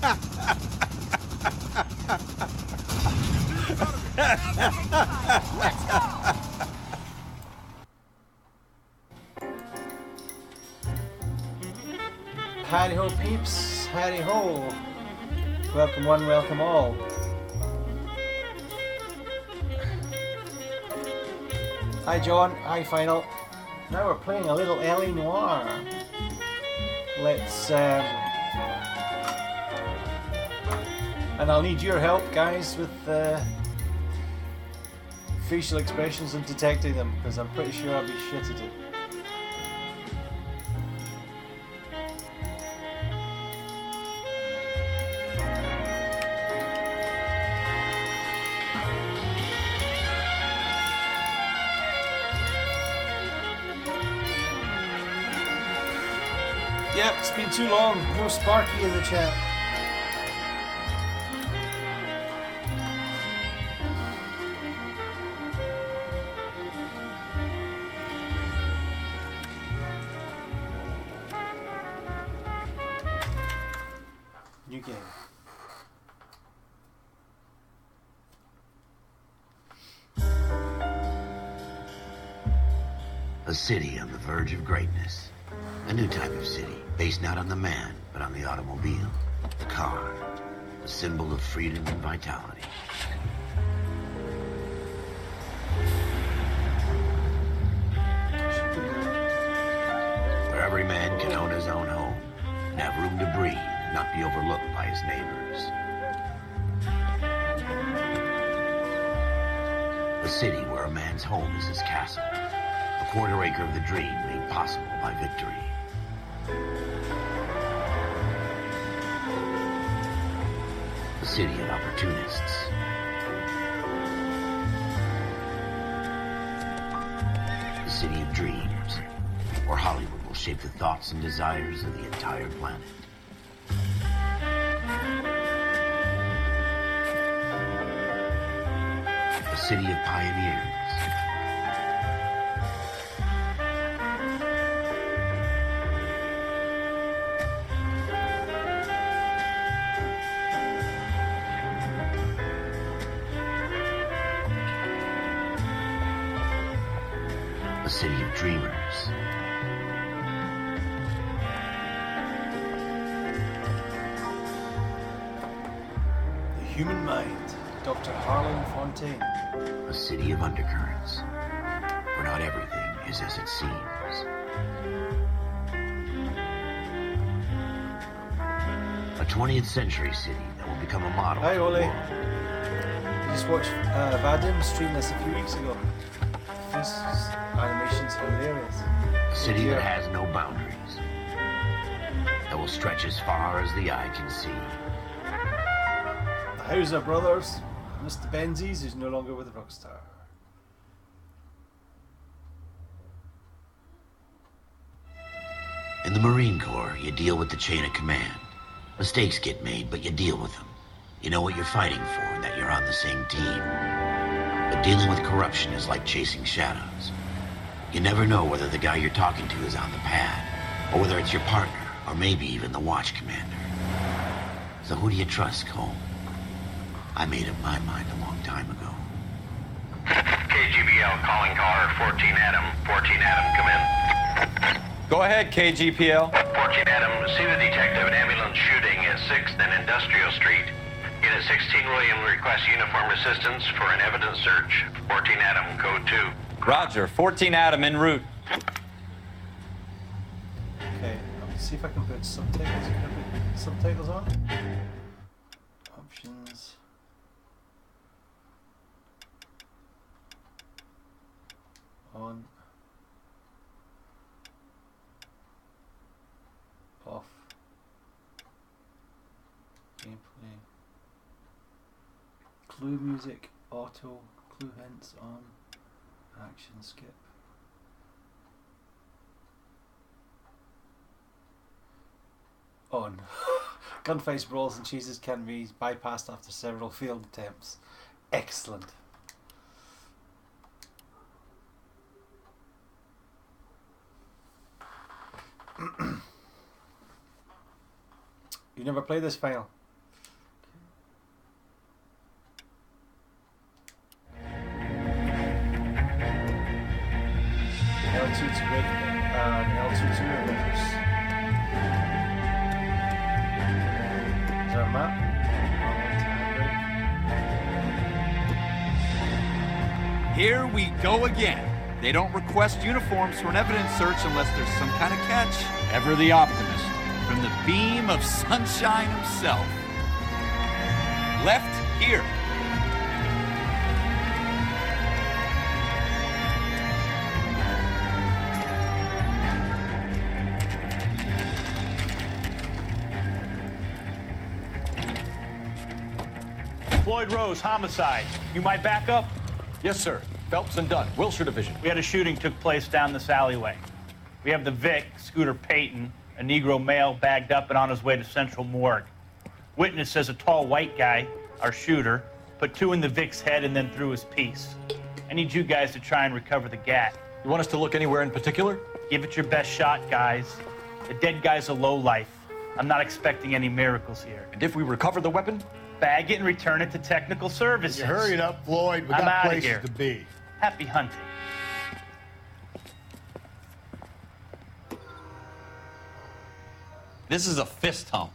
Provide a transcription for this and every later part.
Howdy ho peeps, howdy ho. Welcome one, welcome all. Hi John, hi Final. Now we're playing a little LA Noire. Let's and I'll need your help guys with facial expressions and detecting them, because I'm pretty sure I'll be shit at it. Yep, it's been too long. No Sparky in the chat. New game. A city on the verge of greatness. A new type of city, based not on the man, but on the automobile, the car, a symbol of freedom and vitality. Where every man can own his own home, and have room to breathe, and not be overlooked by his neighbors. A city where a man's home is his castle, a quarter acre of the dream made possible by victory. A city of opportunists. A city of dreams, where Hollywood will shape the thoughts and desires of the entire planet. A city of pioneers. A city of dreamers. The Human Mind, Dr. Harlan Fontaine. A city of undercurrents, where not everything is as it seems. A 20th century city that will become a model. Hi for the Ole. world. I just watched Vadim stream this a few weeks ago. This animation's hilarious. A city that has no boundaries, that will stretch as far as the eye can see. The Hauser brothers, Mr. Benzies is no longer with Rockstar. In the Marine Corps, you deal with the chain of command. Mistakes get made, but you deal with them. You know what you're fighting for and that you're on the same team. But dealing with corruption is like chasing shadows. You never know whether the guy you're talking to is on the pad, or whether it's your partner, or maybe even the watch commander. So who do you trust, Cole? I made up my mind a long time ago. KGBL calling caller 14 Adam. 14 Adam, come in. Go ahead, KGPL. 14 Adam, see the detective at ambulance shooting at 6th and Industrial Street. Unit 16 William requests uniform assistance for an evidence search. 14 Adam, code 2. Roger, 14 Adam en route. Okay, let me see if I can put subtitles. Can I put subtitles on? Options. On. Off. Gameplay. Clue music, auto, clue hints on, action skip. On. Gunfights, brawls and cheeses can be bypassed after several failed attempts. Excellent. You never played this file? our map. Here we go again. They don't request uniforms for an evidence search unless there's some kind of catch. Ever the optimist. From the beam of sunshine himself. Left here. Floyd Rose, homicide. You might back up? Yes, sir. Phelps and Dunn, Wilshire Division. We had a shooting took place down this alleyway. We have the Vic, Scooter Payton, a Negro male bagged up and on his way to Central Morgue. Witness says a tall white guy, our shooter, put 2 in the Vic's head and then threw his piece. I need you guys to try and recover the gat. You want us to look anywhere in particular? Give it your best shot, guys. The dead guy's a lowlife. I'm not expecting any miracles here. And if we recover the weapon? Bag it and return it to technical services. You hurry it up, Floyd. We I'm got outta places here. to be. Happy hunting. This is a fist hump.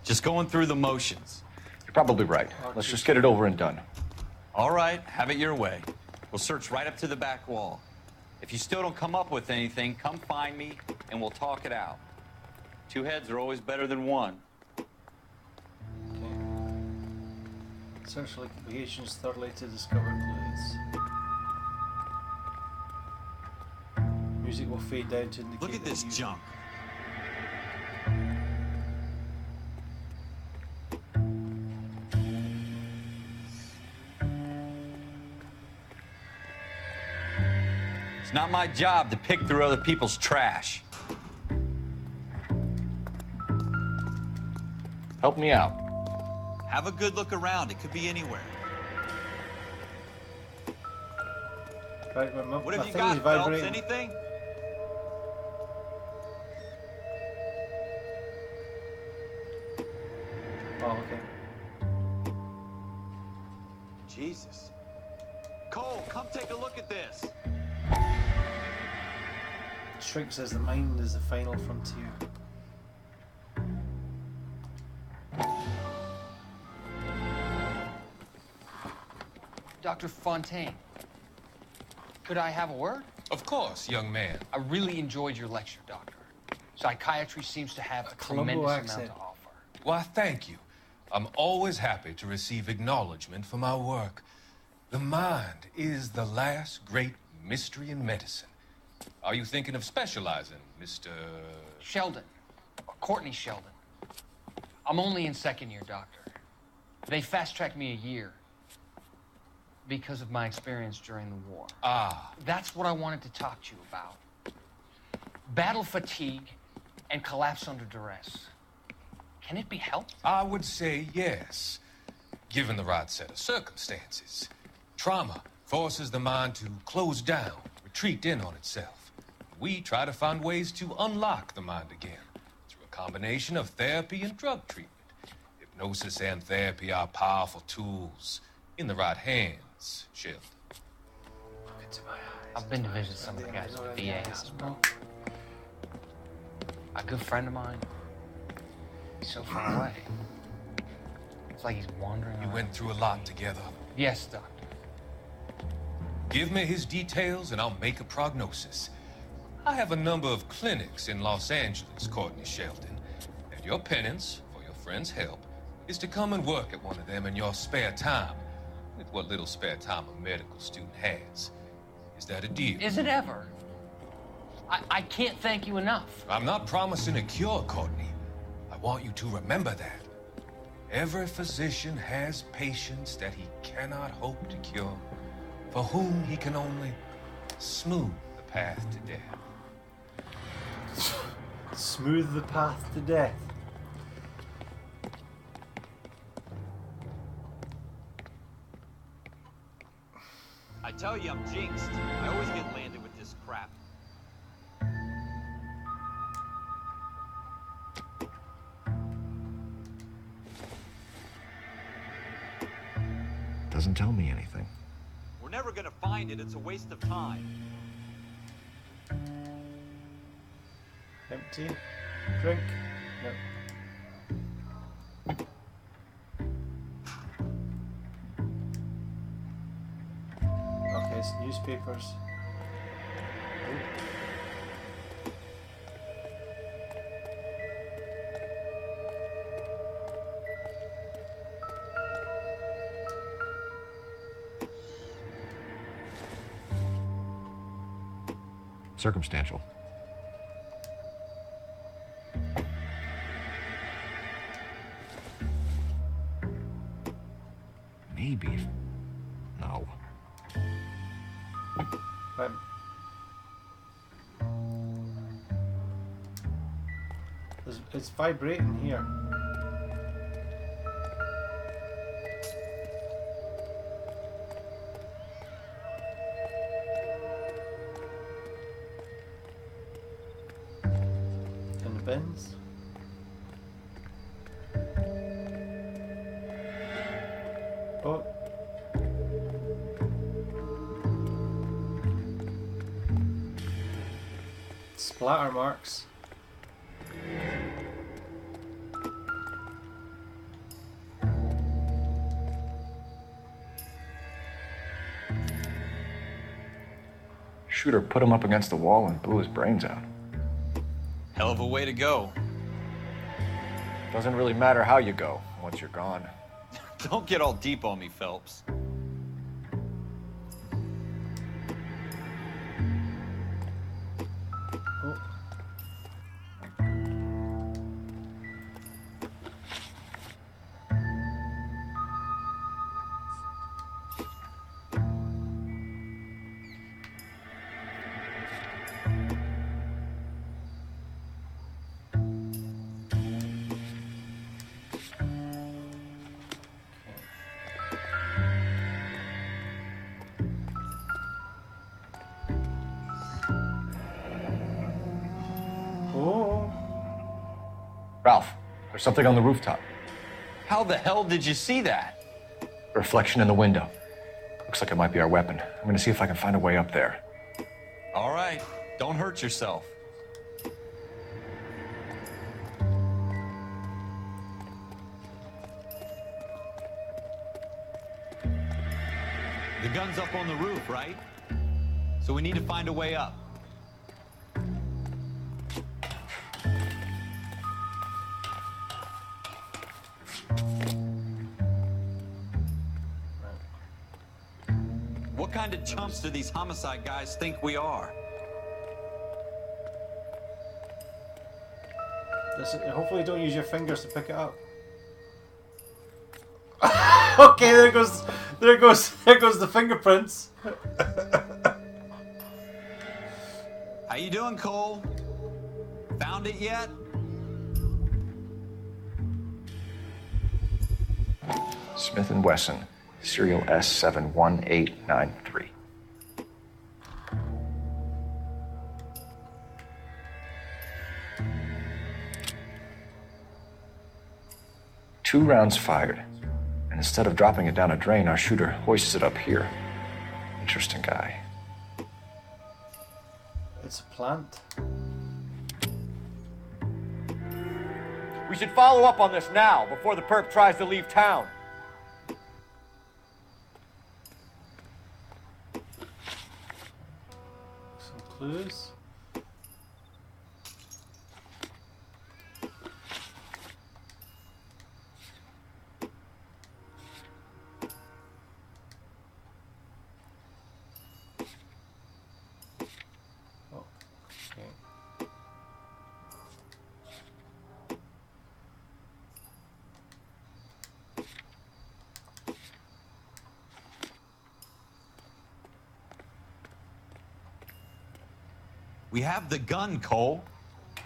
Just going through the motions. You're probably right. Let's just get it over and done. All right, have it your way. We'll search right up to the back wall. If you still don't come up with anything, come find me and we'll talk it out. 2 heads are always better than 1. Search locations thoroughly to discover clues. Music will fade down to indicate. Look at that this you- junk. It's not my job to pick through other people's trash. Help me out. Have a good look around. It could be anywhere. Right, What have you thing got, is Phelps? vibrating. Anything? Oh, okay. Jesus. Cole, come take a look at this. Shrink says the mind is the final frontier. Dr. Fontaine, could I have a word? Of course, young man. I really enjoyed your lecture, Doctor. Psychiatry seems to have a Colombo tremendous accent. amount to offer. Why, thank you. I'm always happy to receive acknowledgement for my work. The mind is the last great mystery in medicine. Are you thinking of specializing, Mr. Sheldon, or Courtney Sheldon. I'm only in 2nd year, Doctor. They fast-tracked me a year because of my experience during the war. Ah, That's what I wanted to talk to you about. Battle fatigue and collapse under duress. Can it be helped? I would say yes, given the right set of circumstances. Trauma forces the mind to close down, retreat in on itself. We try to find ways to unlock the mind again through a combination of therapy and drug treatment. Hypnosis and therapy are powerful tools in the right hands, Sheldon. Look into my eyes. I've been to visit some of the guys at the VA hospital. A good friend of mine, he's so far away. It's like he's wandering You around. went through a lot together. Yes, Doctor. Give me his details and I'll make a prognosis. I have a number of clinics in Los Angeles, Courtney Sheldon. And your penance, for your friend's help, is to come and work at one of them in your spare time, with what little spare time a medical student has. Is that a deal? Is it ever? I can't thank you enough. I'm not promising a cure, Courtney. I want you to remember that. Every physician has patients that he cannot hope to cure, for whom he can only smooth the path to death. Smooth the path to death. I tell you, I'm jinxed. I always get landed with this crap. Doesn't tell me anything. We're never gonna find it. It's a waste of time. Empty. Drink. No. Newspapers. Circumstantial. Maybe. No. Right. It's vibrating here. In the bins. Oh. Splatter marks. Shooter put him up against the wall and blew his brains out. Hell of a way to go. Doesn't really matter how you go once you're gone. Don't get all deep on me, Phelps. Oh. Oh. Ralph, there's something on the rooftop. How the hell did you see that? A reflection in the window. Looks like it might be our weapon. I'm gonna see if I can find a way up there. All right, don't hurt yourself. The gun's up on the roof, right? So we need to find a way up. What kind of chumps do these homicide guys think we are? Hopefully don't use your fingers to pick it up. Okay, there goes the fingerprints. How you doing, Cole? Found it yet? Smith & Wesson, serial S71893. Two rounds fired, and instead of dropping it down a drain, our shooter hoists it up here. Interesting guy. It's a plant. We should follow up on this now, before the perp tries to leave town. Some clues. Oh, okay. We have the gun, Cole.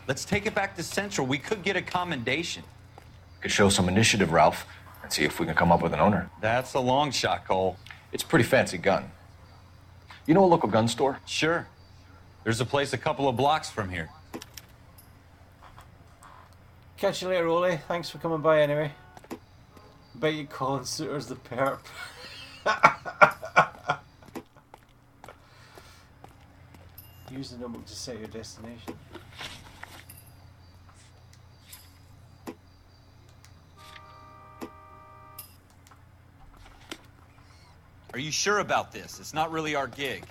Let's take it back to Central. We could get a commendation. Could show some initiative, Ralph, and see if we can come up with an owner. That's a long shot, Cole. It's a pretty fancy gun. You know a local gun store? Sure. There's a place a couple of blocks from here. Catch you later, Rolly. Thanks for coming by anyway. Bet you Colin Suiter's the perp. Use the notebook to set your destination. Are you sure about this? It's not really our gig.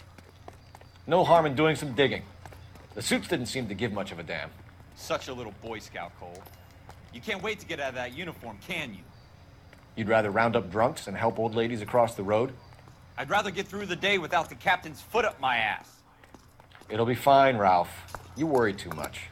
No harm in doing some digging. The suits didn't seem to give much of a damn. Such a little Boy Scout, Cole. You can't wait to get out of that uniform, can you? You'd rather round up drunks and help old ladies across the road? I'd rather get through the day without the captain's foot up my ass. It'll be fine, Ralph. You worry too much.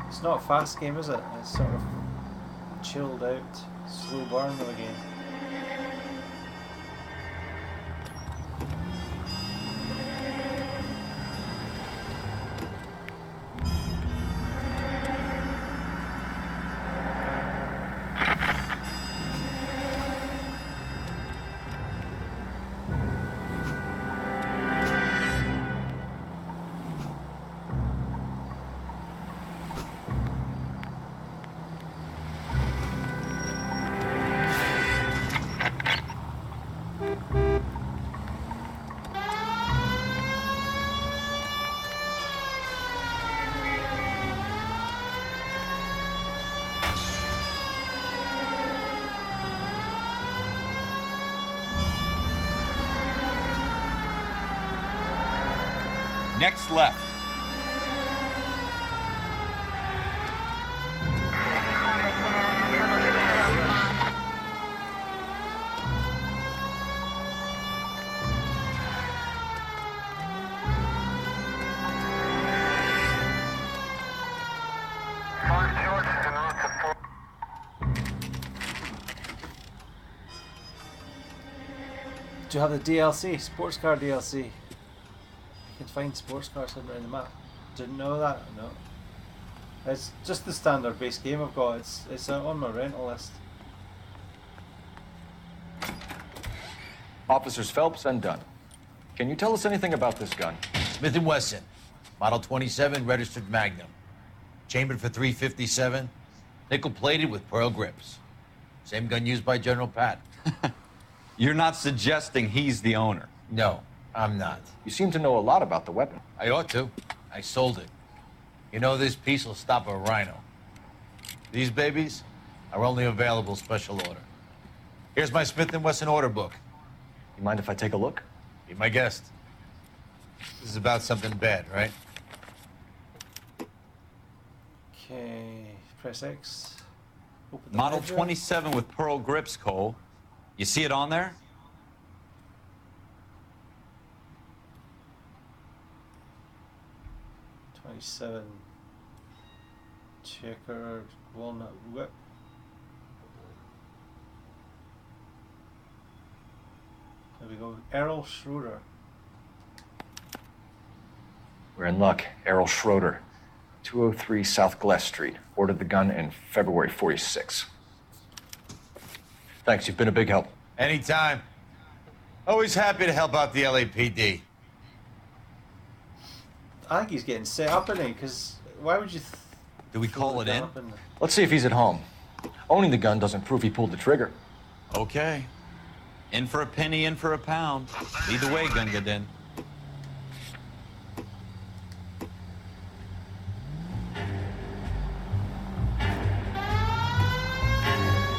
It's not a fast game, is it? It's sort of chilled out, slow burn of a game. Next left. Do you have the DLC, sports car DLC? You can find sports cars hidden around the map. Didn't know that? No. It's just the standard base game I've got. It's on my rental list. Officers Phelps and Dunn. Can you tell us anything about this gun? Smith & Wesson, Model 27, registered Magnum. Chambered for .357, nickel-plated with pearl grips. Same gun used by General Pat. You're not suggesting he's the owner? No, I'm not. You seem to know a lot about the weapon. I ought to. I sold it. You know, this piece will stop a rhino. These babies are only available special order. Here's my Smith & Wesson order book. You mind if I take a look? Be my guest. This is about something bad, right? Okay, press X. Open the Model ledger. 27 with pearl grips, Cole. You see it on there? '27 checkered walnut whip. There we go. Errol Schroeder. We're in luck. Errol Schroeder, 203 South Glass Street. Ordered the gun in February '46. Thanks, you've been a big help. Anytime. Always happy to help out the LAPD. I think he's getting set up, isn't he? Because why would you? Do we call it in? Let's see if he's at home. Owning the gun doesn't prove he pulled the trigger. Okay. In for a penny, in for a pound. Lead the way, Gunga Din.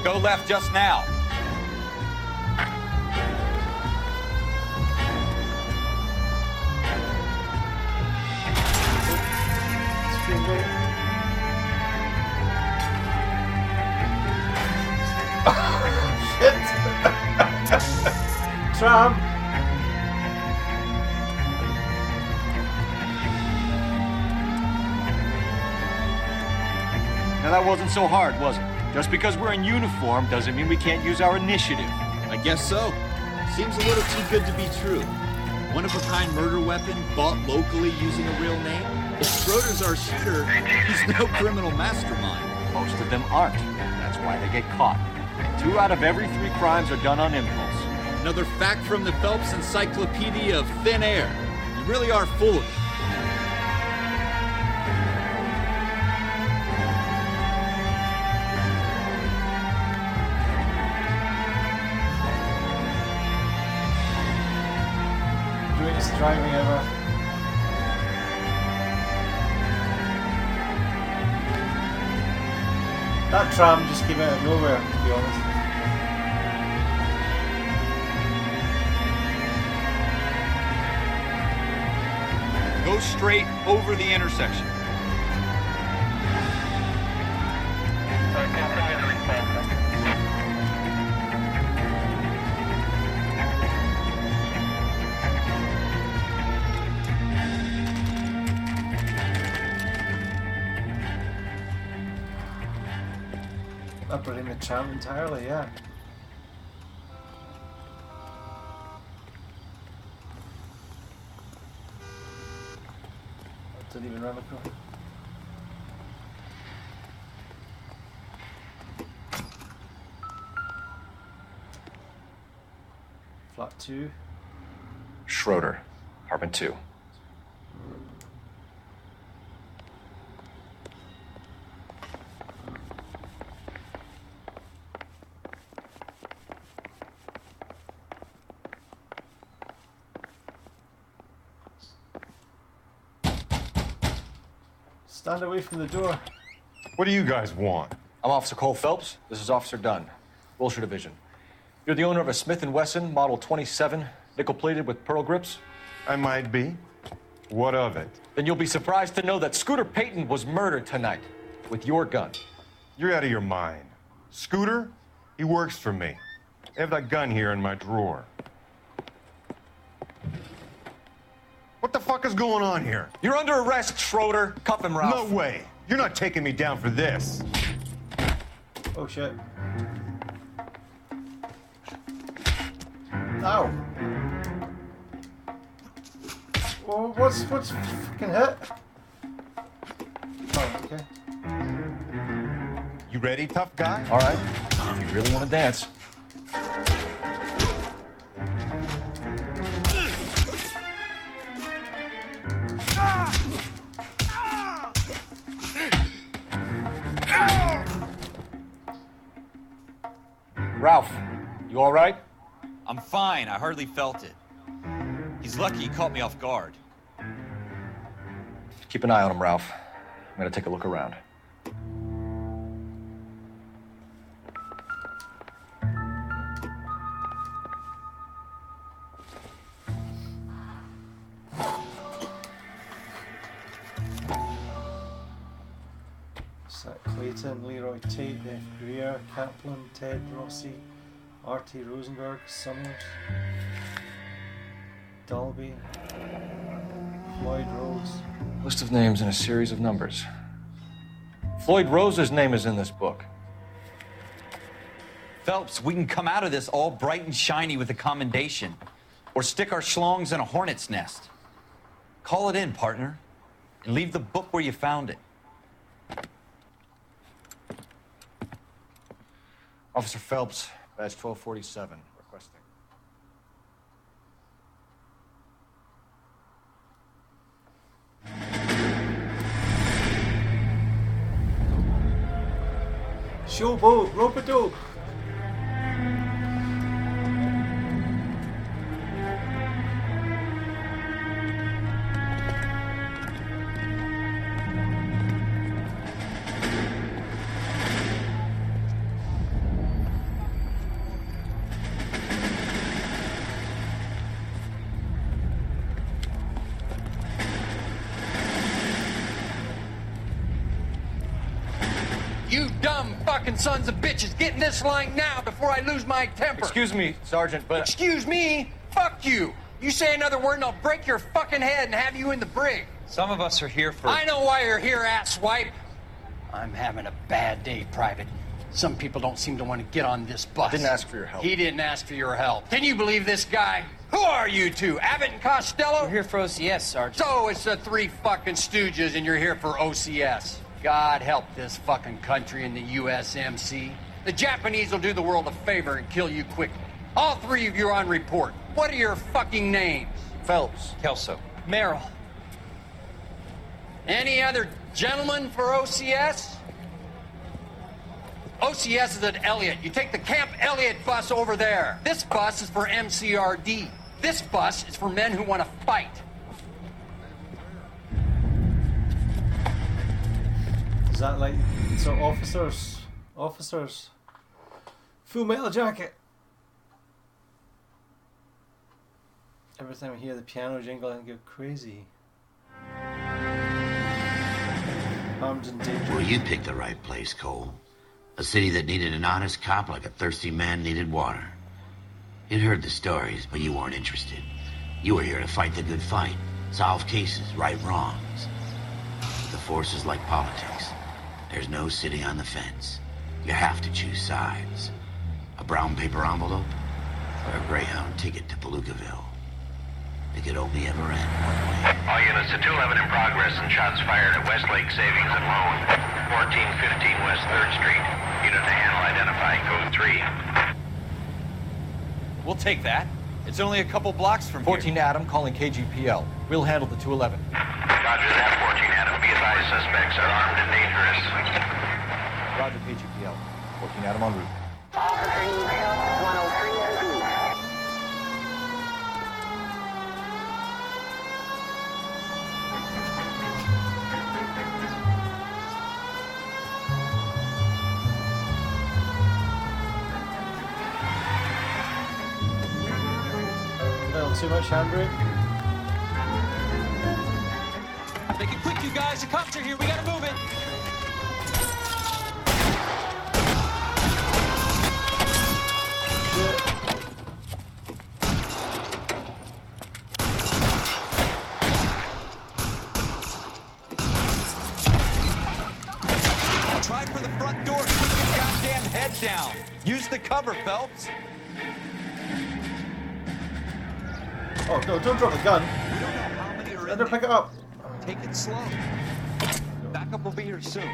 Go left just now. Tram. Now that wasn't so hard, was it? Just because we're in uniform doesn't mean we can't use our initiative. I guess so. Seems a little too good to be true. one-of-a-kind murder weapon bought locally using a real name? If Schroeder's our shooter, he's no criminal mastermind. Most of them aren't. That's why they get caught. 2 out of every 3 crimes are done on impulse. Another fact from the Phelps Encyclopedia of Thin Air. You really are full of it. Greatest driving ever. That tram just came out of nowhere, to be honest. Go straight over the intersection. That put in the tram entirely, yeah. Didn't even run across. Flat 2. Schroeder, apartment 2. Stand away from the door. What do you guys want? I'm Officer Cole Phelps. This is Officer Dunn, Wilshire Division. You're the owner of a Smith & Wesson Model 27, nickel-plated with pearl grips? I might be. What of it? Then you'll be surprised to know that Scooter Payton was murdered tonight with your gun. You're out of your mind. Scooter? He works for me. I have that gun here in my drawer. What the fuck is going on here? You're under arrest, Schroeder. Cuff him, Ralph. No way. You're not taking me down for this. Oh shit. Ow. Well, what's fucking hit? Oh, okay. You ready, tough guy? All right. If you really want to dance. Ralph, you all right? I'm fine. I hardly felt it. He's lucky he caught me off guard. Keep an eye on him, Ralph. I'm gonna take a look around. Zach Clayton, Leroy Tate, Dave Greer, Kaplan, Ted Rossi, R.T. Rosenberg, Summers, Dolby, Floyd Rose. List of names and a series of numbers. Floyd Rose's name is in this book. Phelps, we can come out of this all bright and shiny with a commendation. Or stick our schlongs in a hornet's nest. Call it in, partner. And leave the book where you found it. Officer Phelps, badge 1247, requesting. Showboat, rope-a-dope. You dumb fucking sons of bitches, get in this line now before I lose my temper. Excuse me, Sergeant, but... Excuse me? Fuck you. You say another word and I'll break your fucking head and have you in the brig. Some of us are here for... I know why you're here, asswipe. I'm having a bad day, Private. Some people don't seem to want to get on this bus. I didn't ask for your help. He didn't ask for your help. Can you believe this guy? Who are you two? Abbott and Costello? We're here for OCS, Sergeant. So it's the three fucking stooges and you're here for OCS. God help this fucking country and the USMC. The Japanese will do the world a favor and kill you quickly. All three of you are on report. What are your fucking names? Phelps. Kelso. Merrill. Any other gentlemen for OCS? OCS is at Elliott. You take the Camp Elliott bus over there. This bus is for MCRD. This bus is for men who want to fight. Is that like, so officers, Full Metal Jacket. Every time I hear the piano jingle, I go crazy. Armed and dangerous. Well, you picked the right place, Cole. A city that needed an honest cop like a thirsty man needed water. You'd heard the stories, but you weren't interested. You were here to fight the good fight, solve cases, right wrongs. The force is like politics. There's no sitting on the fence. You have to choose sides. A brown paper envelope or a Greyhound ticket to Palookaville. It could only ever end one way. All units to 211 in progress and shots fired at Westlake Savings and Loan, 1415 West 3rd Street. Unit to handle identify code 3. We'll take that. It's only a couple blocks from 14 here. Adam calling KGPL. We'll handle the 211. Roger that, 14 Adam. Be advised, suspects are armed and dangerous. Roger, KGPL. 14 Adam en route. Officer needs help, 103 and east. Too much handbrake. Make it quick, you guys. The cops are here. We gotta move it. Try for the front door. Keep your goddamn head down. Use the cover, Phelps. Oh no, don't drop the gun. We don't know how many are Let in her there. pick it up. Take it slow. Backup will be here soon.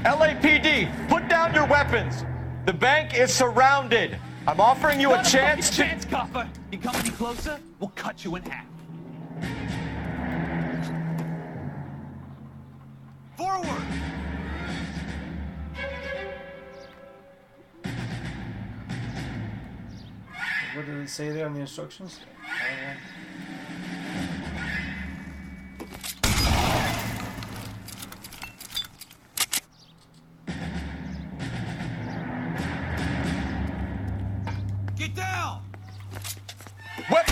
LAPD, put down your weapons. The bank is surrounded. I'm offering you a chance to... Chance, copper. You come any closer, we'll cut you in half. Forward! What did it say there on the instructions? Get down! What?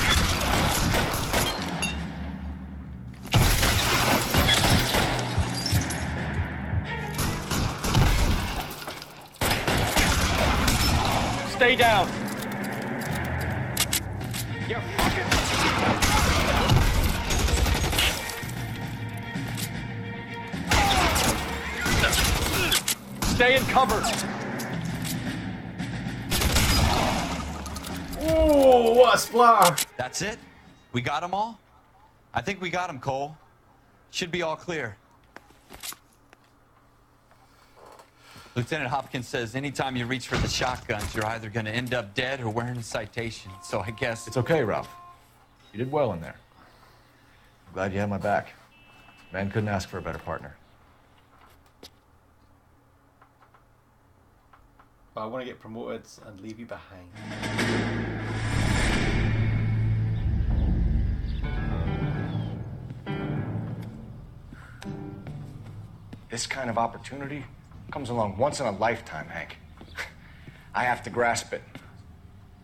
Stay down. You're fucking... Stay in cover. Oh, what a splatter! That's it? We got them all? I think we got them, Cole. Should be all clear. Lieutenant Hopkins says anytime you reach for the shotguns, you're either going to end up dead or wearing a citation. So I guess... It's okay, Ralph. You did well in there. I'm glad you had my back. Man couldn't ask for a better partner. But I want to get promoted and leave you behind. This kind of opportunity comes along once in a lifetime, Hank. I have to grasp it.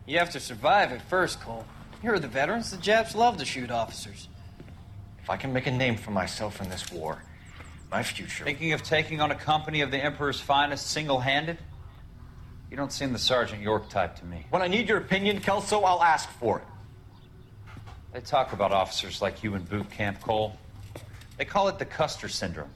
You have to survive it first, Cole. Here are the veterans. The Japs love to shoot officers. If I can make a name for myself in this war, my future... Thinking of taking on a company of the Emperor's finest single-handed? You don't seem the Sergeant York type to me. When I need your opinion, Kelso, I'll ask for it. They talk about officers like you in boot camp, Cole. They call it the Custer syndrome.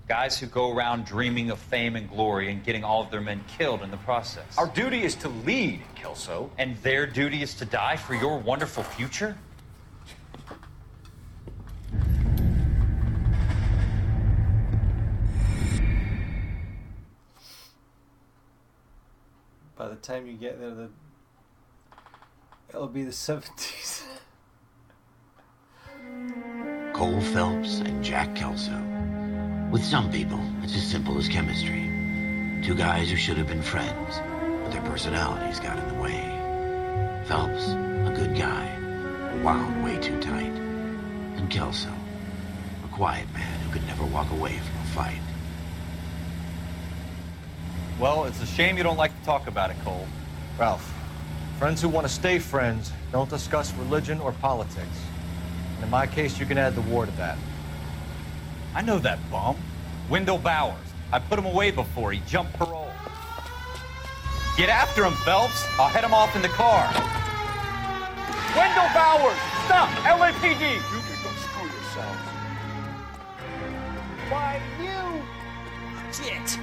Guys who go around dreaming of fame and glory and getting all of their men killed in the process. Our duty is to lead, Kelso. And their duty is to die for your wonderful future? By the time you get there, it'll be the 70s. Cole Phelps and Jack Kelso. With some people, it's as simple as chemistry. Two guys who should have been friends, but their personalities got in the way. Phelps, a good guy, wound way too tight. And Kelso, a quiet man who could never walk away from a fight. Well, it's a shame you don't like to talk about it, Cole. Ralph, friends who want to stay friends don't discuss religion or politics. And in my case, you can add the war to that. I know that bum. Wendell Bowers. I put him away before. He jumped parole. Get after him, Phelps. I'll head him off in the car. Wendell Bowers! Stop! LAPD! You can go screw yourselves. Why, you... Shit!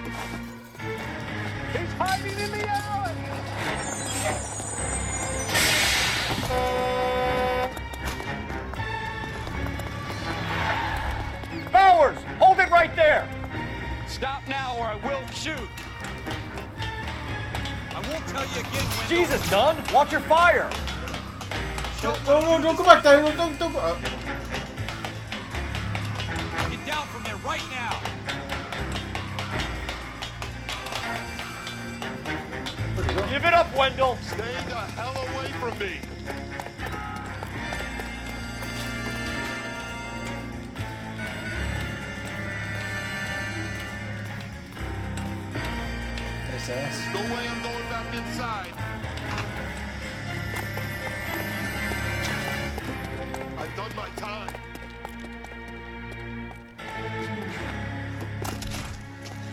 He's hiding in the alley! Bowers! Hold it right there! Stop now or I will shoot. I won't tell you again, Wendell. Jesus, Dunn! Watch your fire! No, don't go back there. Don't go. Get down from there right now. Give it up, Wendell! Stay the hell away from me! SS. No way I'm going back inside. I've done my time.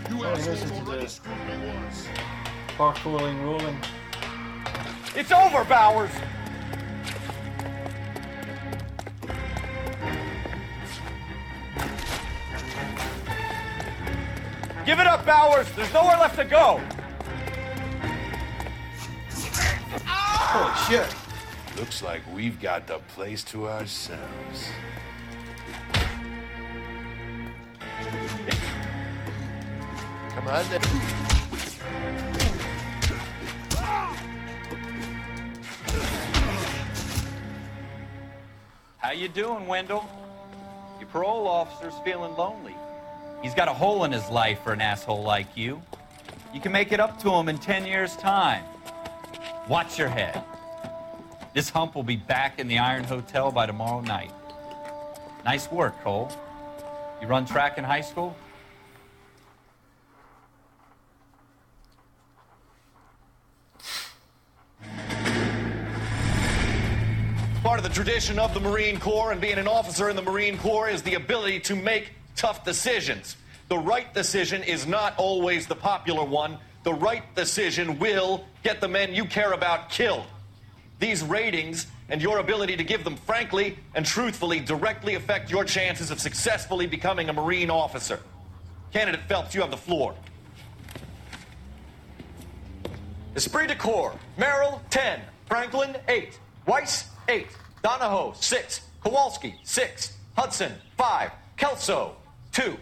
You assholes already screwed me once. Parkouring, rolling. It's over, Bowers! Give it up, Bowers! There's nowhere left to go! Holy shit. Looks like we've got the place to ourselves. Come on then. How you doing, Wendell? Your parole officer's feeling lonely. He's got a hole in his life for an asshole like you. You can make it up to him in 10 years' time. Watch your head. This hump will be back in the Iron Hotel by tomorrow night. Nice work, Cole. You run track in high school? Part of the tradition of the Marine Corps and being an officer in the Marine Corps is the ability to make tough decisions. The right decision is not always the popular one. The right decision will get the men you care about killed. These ratings and your ability to give them frankly and truthfully directly affect your chances of successfully becoming a Marine officer. Candidate Phelps, you have the floor. Esprit de Corps, Merrill, 10. Franklin, 8. Weiss, 8. Donahoe, 6. Kowalski, 6. Hudson, 5. Kelso, 2.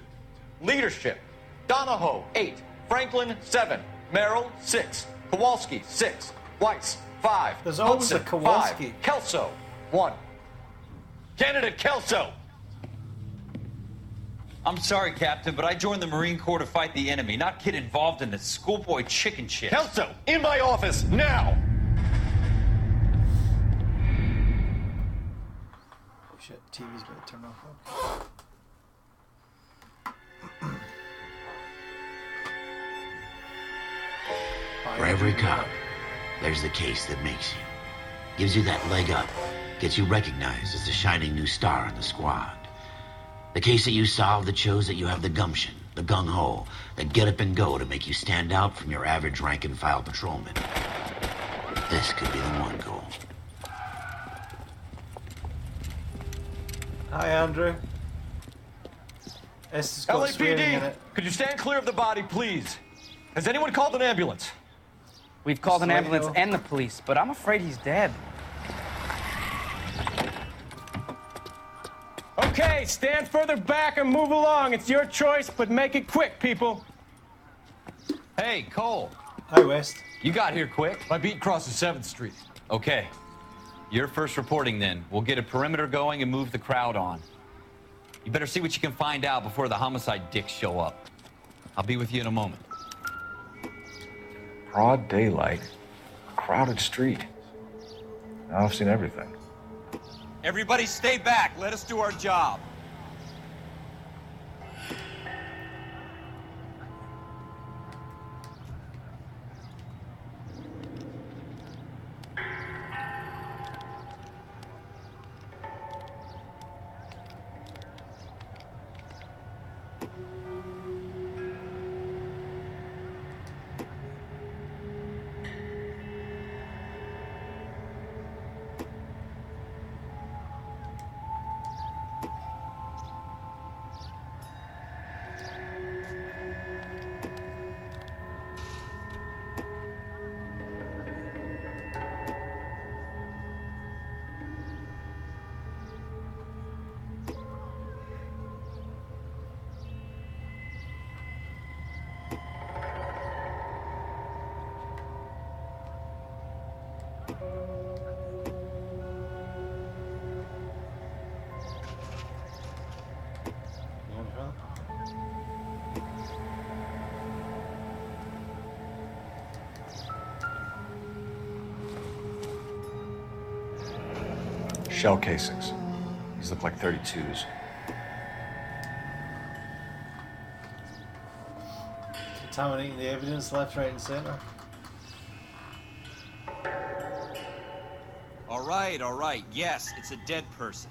Leadership, Donahoe, 8. Franklin, 7. Merrill, 6. Kowalski, 6. Weiss, 5. There's always Hudson, a Kowalski. 5. Kelso, 1. Candidate Kelso. I'm sorry, Captain, but I joined the Marine Corps to fight the enemy, not get involved in this schoolboy chicken shit. Kelso, in my office, now! Oh shit, TV's got to turn off. For every cop, there's the case that makes you. Gives you that leg up. Gets you recognized as the shining new star in the squad. The case that you solve that shows that you have the gumption, the gung-ho, that get up and go to make you stand out from your average rank-and-file patrolman. This could be the one, Cole. Hi, Andrew. This has got swearing in LAPD, it. could you stand clear of the body, please? Has anyone called an ambulance? We've called an Slight ambulance hill. and the police, but I'm afraid he's dead. Okay, stand further back and move along. It's your choice, but make it quick, people. Hey, Cole. Hi, West. You got here quick. My beat crosses 7th Street. Okay. You're first reporting then. We'll get a perimeter going and move the crowd on. You better see what you can find out before the homicide dicks show up. I'll be with you in a moment. Broad daylight, crowded street. Now I've seen everything. Everybody stay back. Let us do our job. Shell casings. These look like 32s. Contaminating the evidence left, right, and center. All right. Yes, it's a dead person.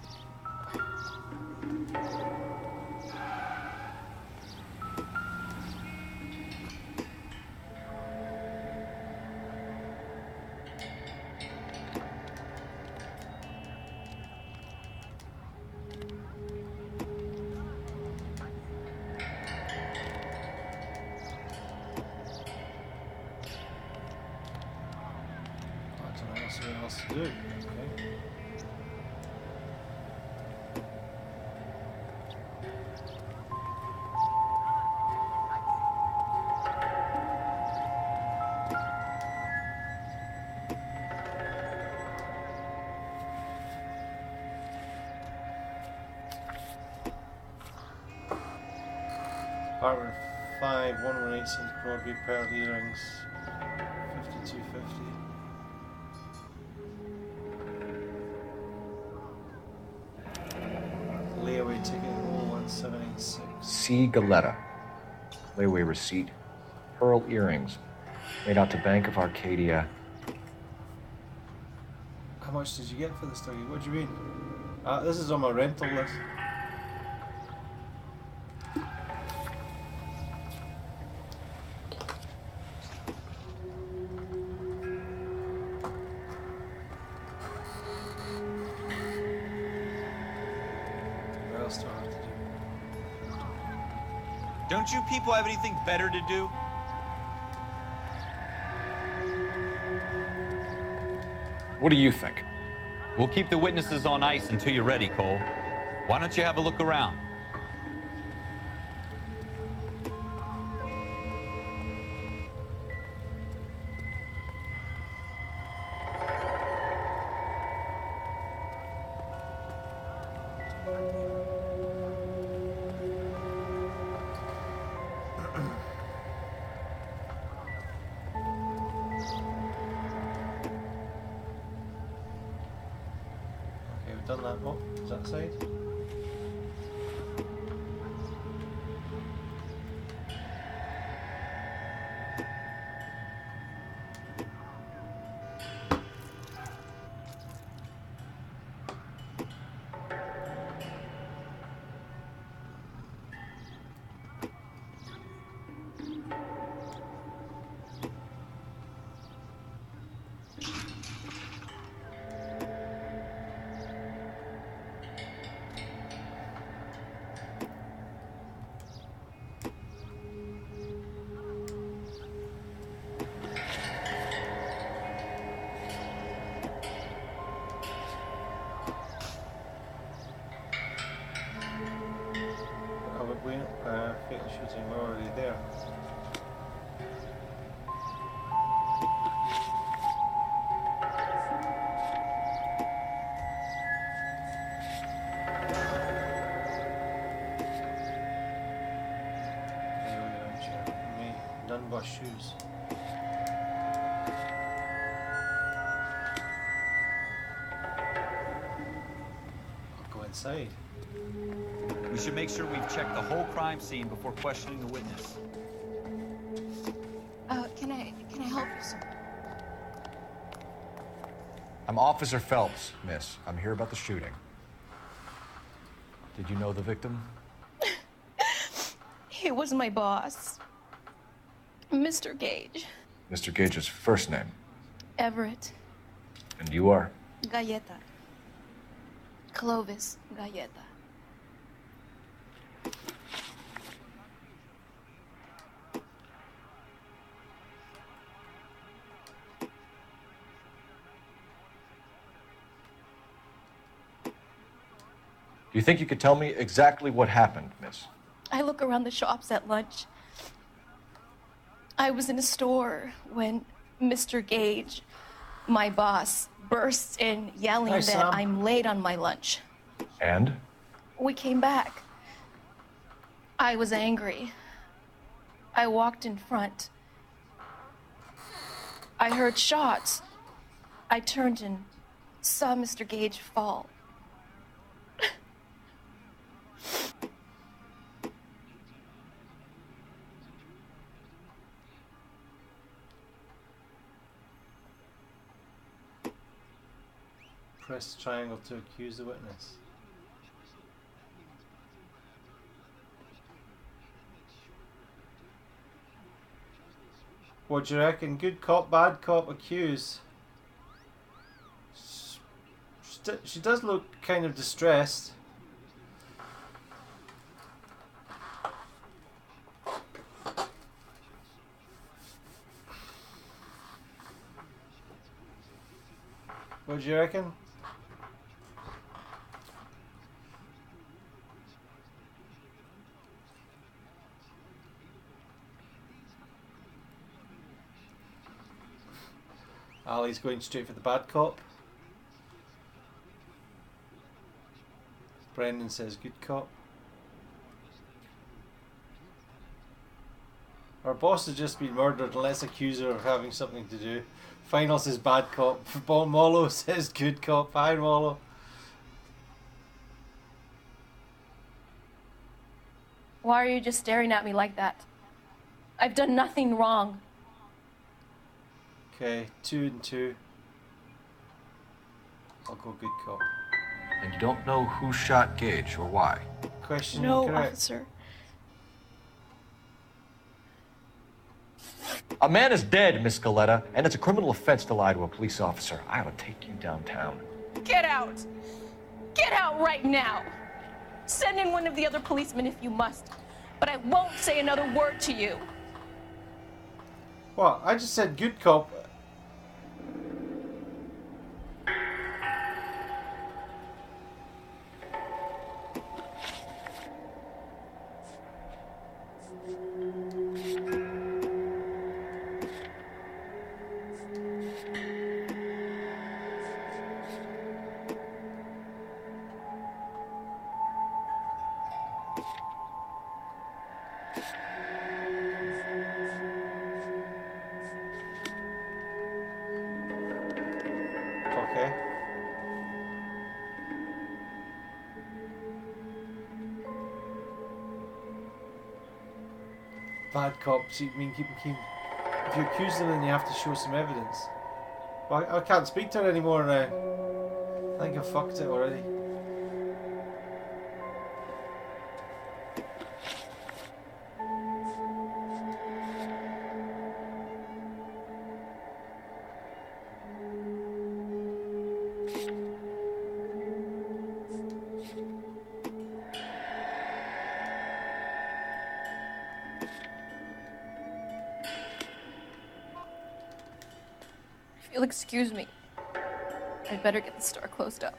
I don't see what else to do. Okay. Apartment 5, 118 St. Broadway, pearl earrings, 5250. Layaway ticket 01786. C. Galetta. Layaway receipt. Pearl earrings. Made out to Bank of Arcadia. How much did you get for this doggy? What do you mean? This is on my rental list. What else do I have to do? Don't you people have anything better to do? What do you think? We'll keep the witnesses on ice until you're ready, Cole. Why don't you have a look around? Okay, we've done that one. Is that the side? shoes. I'll go inside. We should make sure we've checked the whole crime scene before questioning the witness. Can I help you, sir? I'm Officer Phelps, miss. I'm here about the shooting. Did you know the victim? He was my boss, Mr. Gage. Mr. Gage's first name. Everett. And you are? Galleta. Clovis Galleta. Do you think you could tell me exactly what happened, miss? I look around the shops at lunch. I was in a store when Mr. Gage, my boss, bursts in yelling Hi, that Sam. I'm late on my lunch. And? We came back. I was angry. I walked in front. I heard shots. I turned and saw Mr. Gage fall. Press triangle to accuse the witness. What do you reckon? Good cop, bad cop, accuse. She does look kind of distressed. What do you reckon? Ali's going straight for the bad cop. Brendan says good cop. Our boss has just been murdered and let's accuse her of having something to do. Final says bad cop. Molo says good cop. Hi Molo. Why are you just staring at me like that? I've done nothing wrong. Okay, 2 and 2. I'll go good cop. And you don't know who shot Gage or why? Question No, incorrect. officer. A man is dead, Miss Galletta, and it's a criminal offense to lie to a police officer. I ought to take you downtown. Get out! Get out right now! Send in one of the other policemen if you must, but I won't say another word to you. What? I just said good cop. Okay. Bad cop, so you mean keep. If you accuse them, then you have to show some evidence. Well, I can't speak to her anymore now. I think I fucked it already. If you'll excuse me, I'd better get the store closed up.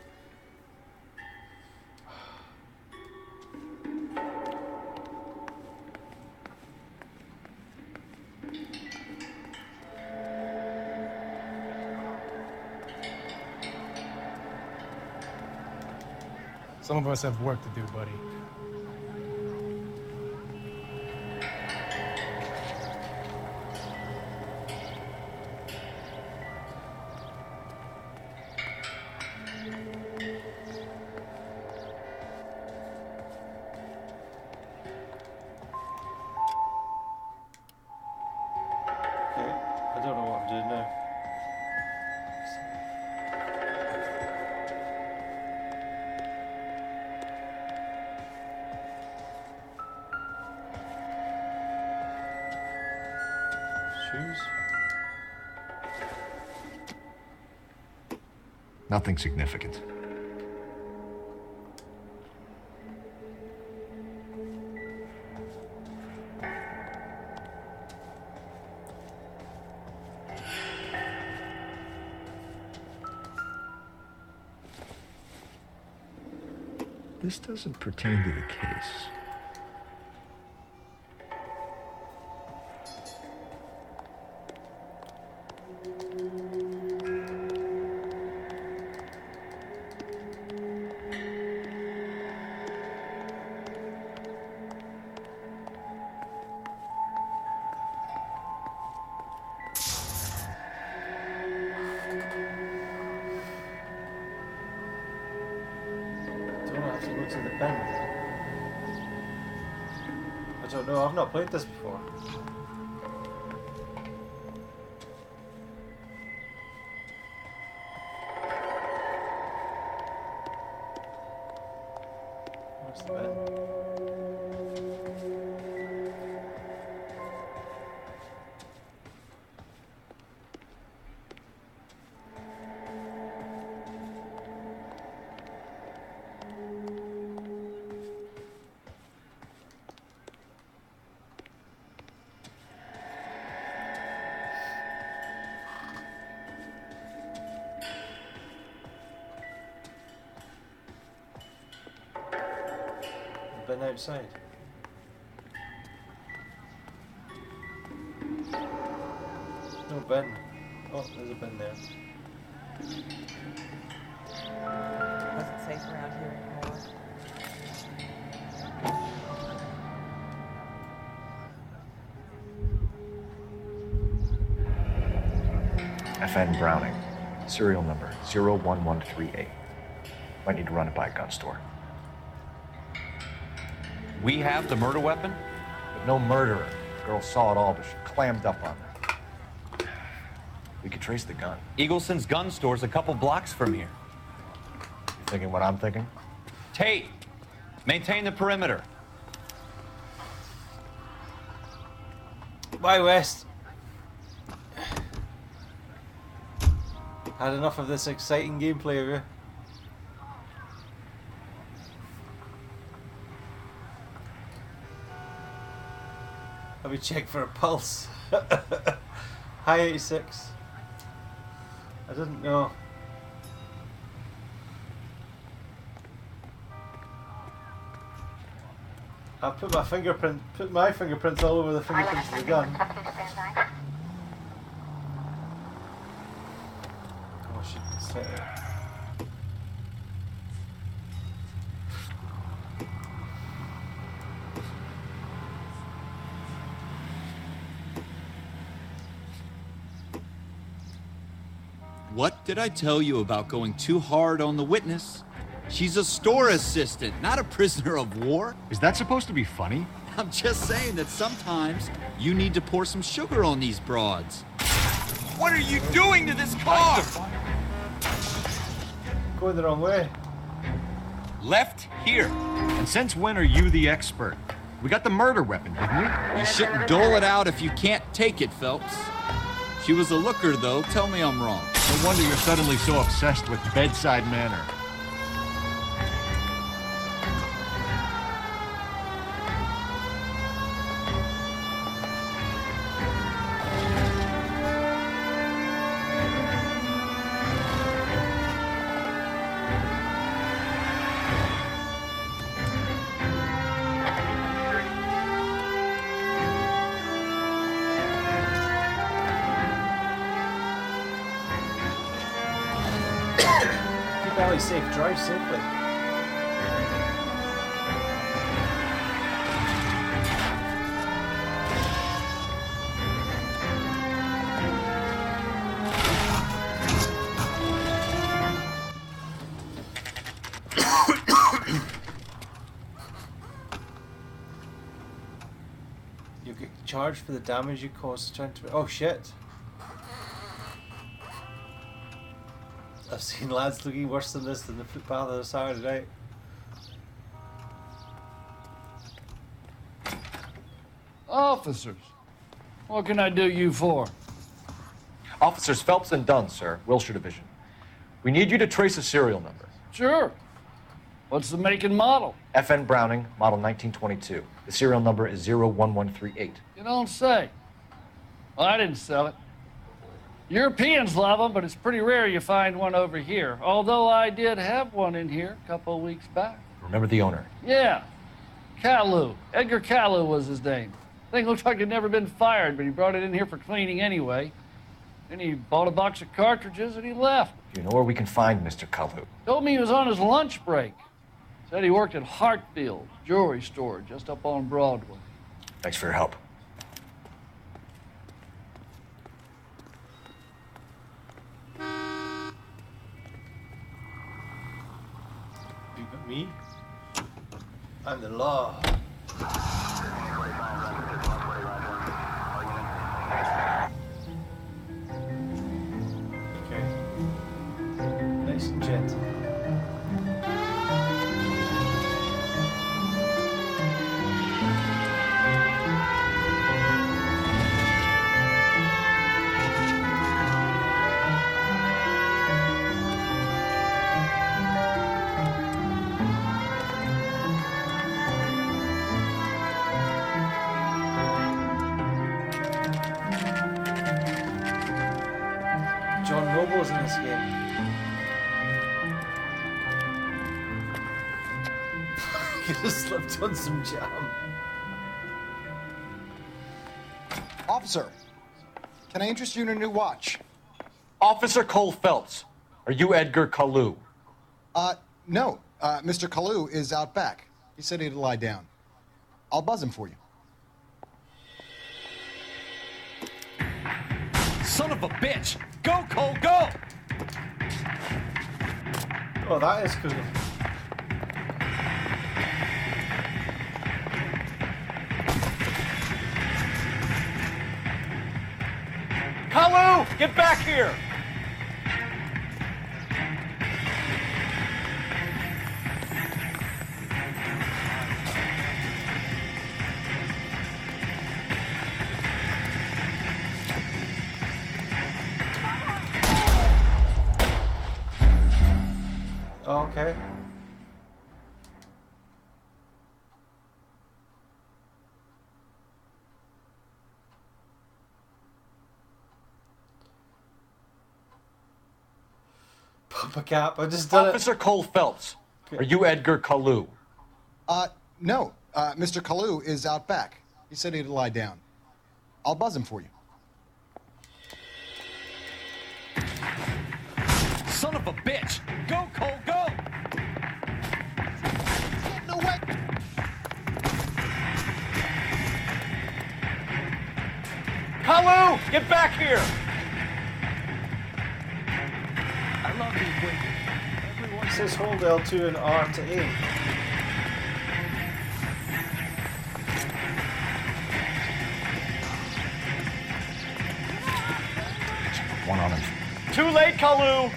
Some of us have work to do, buddy. don't know what I'm doing now. Shoes? Nothing significant. This doesn't pertain to the case. To the bin. I don't know, I've not played this before. Where's the bin? Bin outside. There's no bin. Oh, there's a bin there. Wasn't safe around here anymore. FN Browning, serial number 01138. Might need to run it by a gun store. We have the murder weapon? But no murderer. The girl saw it all, but she clammed up on it. We could trace the gun. Eagleson's gun store's a couple blocks from here. You thinking what I'm thinking? Tate, maintain the perimeter. Bye, West. Had enough of this exciting gameplay of you. Let me check for a pulse. High 86. I didn't know. I put my fingerprints all over the fingerprints of the gun. Oh shit, it's set it. What did I tell you about going too hard on the witness? She's a store assistant, not a prisoner of war. Is that supposed to be funny? I'm just saying that sometimes you need to pour some sugar on these broads. What are you doing to this car? Going the wrong way. Left here. And since when are you the expert? We got the murder weapon, didn't we? You shouldn't dole it out if you can't take it, Phelps. She was a looker, though. Tell me I'm wrong. No wonder you're suddenly so obsessed with bedside manner. Fairly safe, drive safely. You get charged for the damage you caused trying to. Oh shit! I've seen lads looking worse than this than the footpath on a Saturday night. Officers, what can I do you for? Officers Phelps and Dunn, sir, Wilshire Division. We need you to trace a serial number. Sure. What's the make and model? FN Browning, model 1922. The serial number is 01138. You don't say. Well, I didn't sell it. Europeans love them, but it's pretty rare you find one over here. Although I did have one in here a couple of weeks back. Remember the owner? Yeah. Kalu. Edgar Kalu was his name. Thing looked like it'd never been fired, but he brought it in here for cleaning anyway. Then he bought a box of cartridges and he left. Do you know where we can find Mr. Kalu? Told me he was on his lunch break. Said he worked at Hartfield's jewelry store just up on Broadway. Thanks for your help. You got me? I'm the law. Okay. Nice and gentle. John Noble's in this game. Could have slipped on some jam. Officer, can I interest you in a new watch? Officer Cole Phelps, are you Edgar Kalu? No. Mr. Kalu is out back. He said he'd lie down. I'll buzz him for you. Son of a bitch! Go, Cole, go! Oh, that is cool. Kalu, get back here! Okay. Papa Cap, I just done Officer Cole Phelps, are you Edgar Kalu? No. Mr. Kalu is out back. He said he'd lie down. I'll buzz him for you. Son of a bitch! Go, Cole, go! No way! Kalu, get back here! I love these wings. Everyone says hold L2 and R to aim. One on him. Too late, Kalu!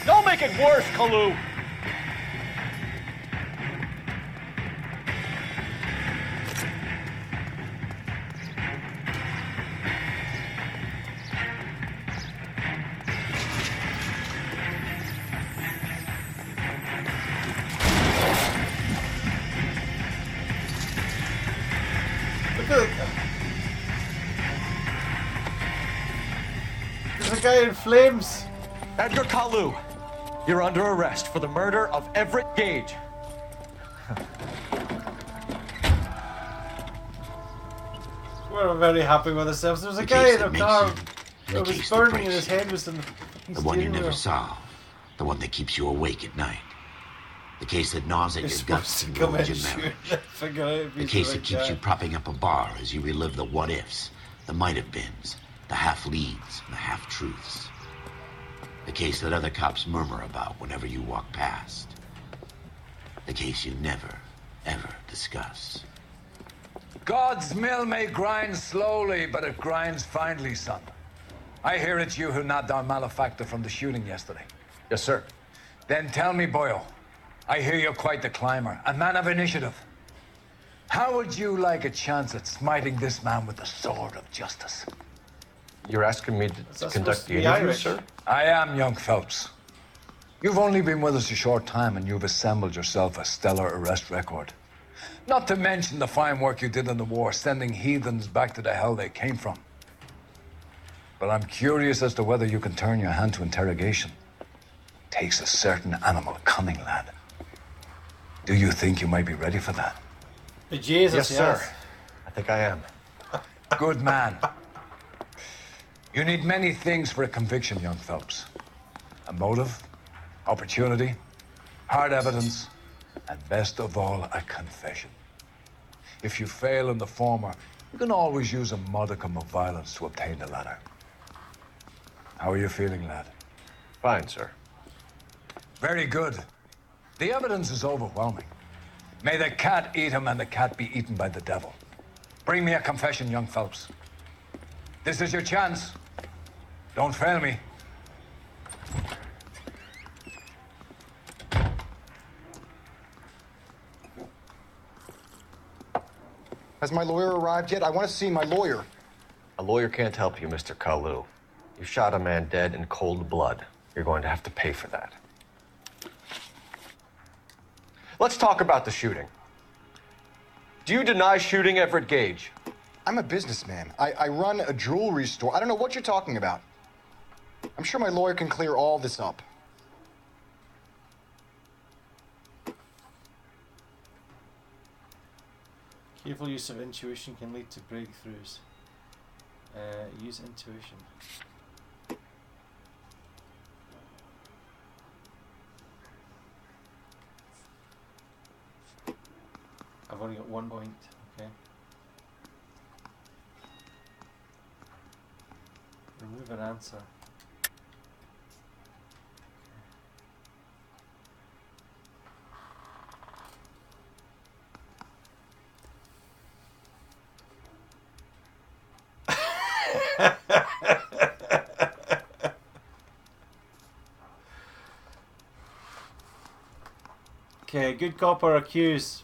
Don't make it worse, Kalu! There's a guy in flames. Edgar Kalu, you're under arrest for the murder of Everett Gage. We're very happy with ourselves. There's a guy in a car that was burning and his head was in The one you never solve. The one that keeps you awake at night. The case that gnaws at You're your supposed guts to and come ruins in your and marriage. shoot. Figure out if The he's case the that right keeps guy. you propping up a bar as you relive the what-ifs, the might-have-beens, the half-leads, and the half-truths. The case that other cops murmur about whenever you walk past. The case you never, ever discuss. God's mill may grind slowly, but it grinds finely, son. I hear it's you who nabbed our malefactor from the shooting yesterday. Yes, sir. Then tell me, Boyle, I hear you're quite the climber, a man of initiative. How would you like a chance at smiting this man with the sword of justice? You're asking me to conduct the interview, sir? I am, young Phelps. You've only been with us a short time, and you've assembled yourself a stellar arrest record. Not to mention the fine work you did in the war, sending heathens back to the hell they came from. But I'm curious as to whether you can turn your hand to interrogation. Takes a certain animal cunning, lad. Do you think you might be ready for that? Jesus, yes, sir. I think I am. Good man. You need many things for a conviction, young Phelps. A motive, opportunity, hard evidence, and best of all, a confession. If you fail in the former, you can always use a modicum of violence to obtain the latter. How are you feeling, lad? Fine, sir. Very good. The evidence is overwhelming. May the cat eat him and the cat be eaten by the devil. Bring me a confession, young Phelps. This is your chance. Don't fail me. Has my lawyer arrived yet? I want to see my lawyer. A lawyer can't help you, Mr. Kalu. You shot a man dead in cold blood. You're going to have to pay for that. Let's talk about the shooting. Do you deny shooting Everett Gage? I'm a businessman. I run a jewelry store. I don't know what you're talking about. I'm sure my lawyer can clear all this up. Careful use of intuition can lead to breakthroughs. Use intuition. I've only got 1 point, okay. Remove an answer. Okay, good cop or accused?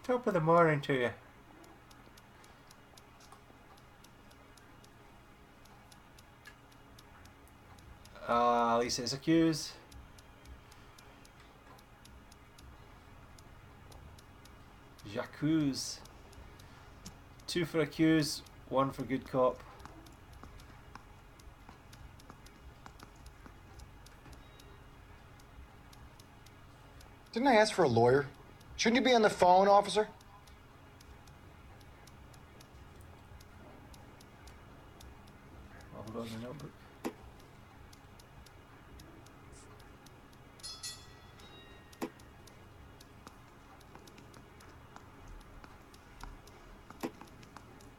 Top of the morning to you. Lisa is accused. J'accuse. 2 for accused, 1 for good cop. Didn't I ask for a lawyer? Shouldn't you be on the phone, officer? I've got the notebook.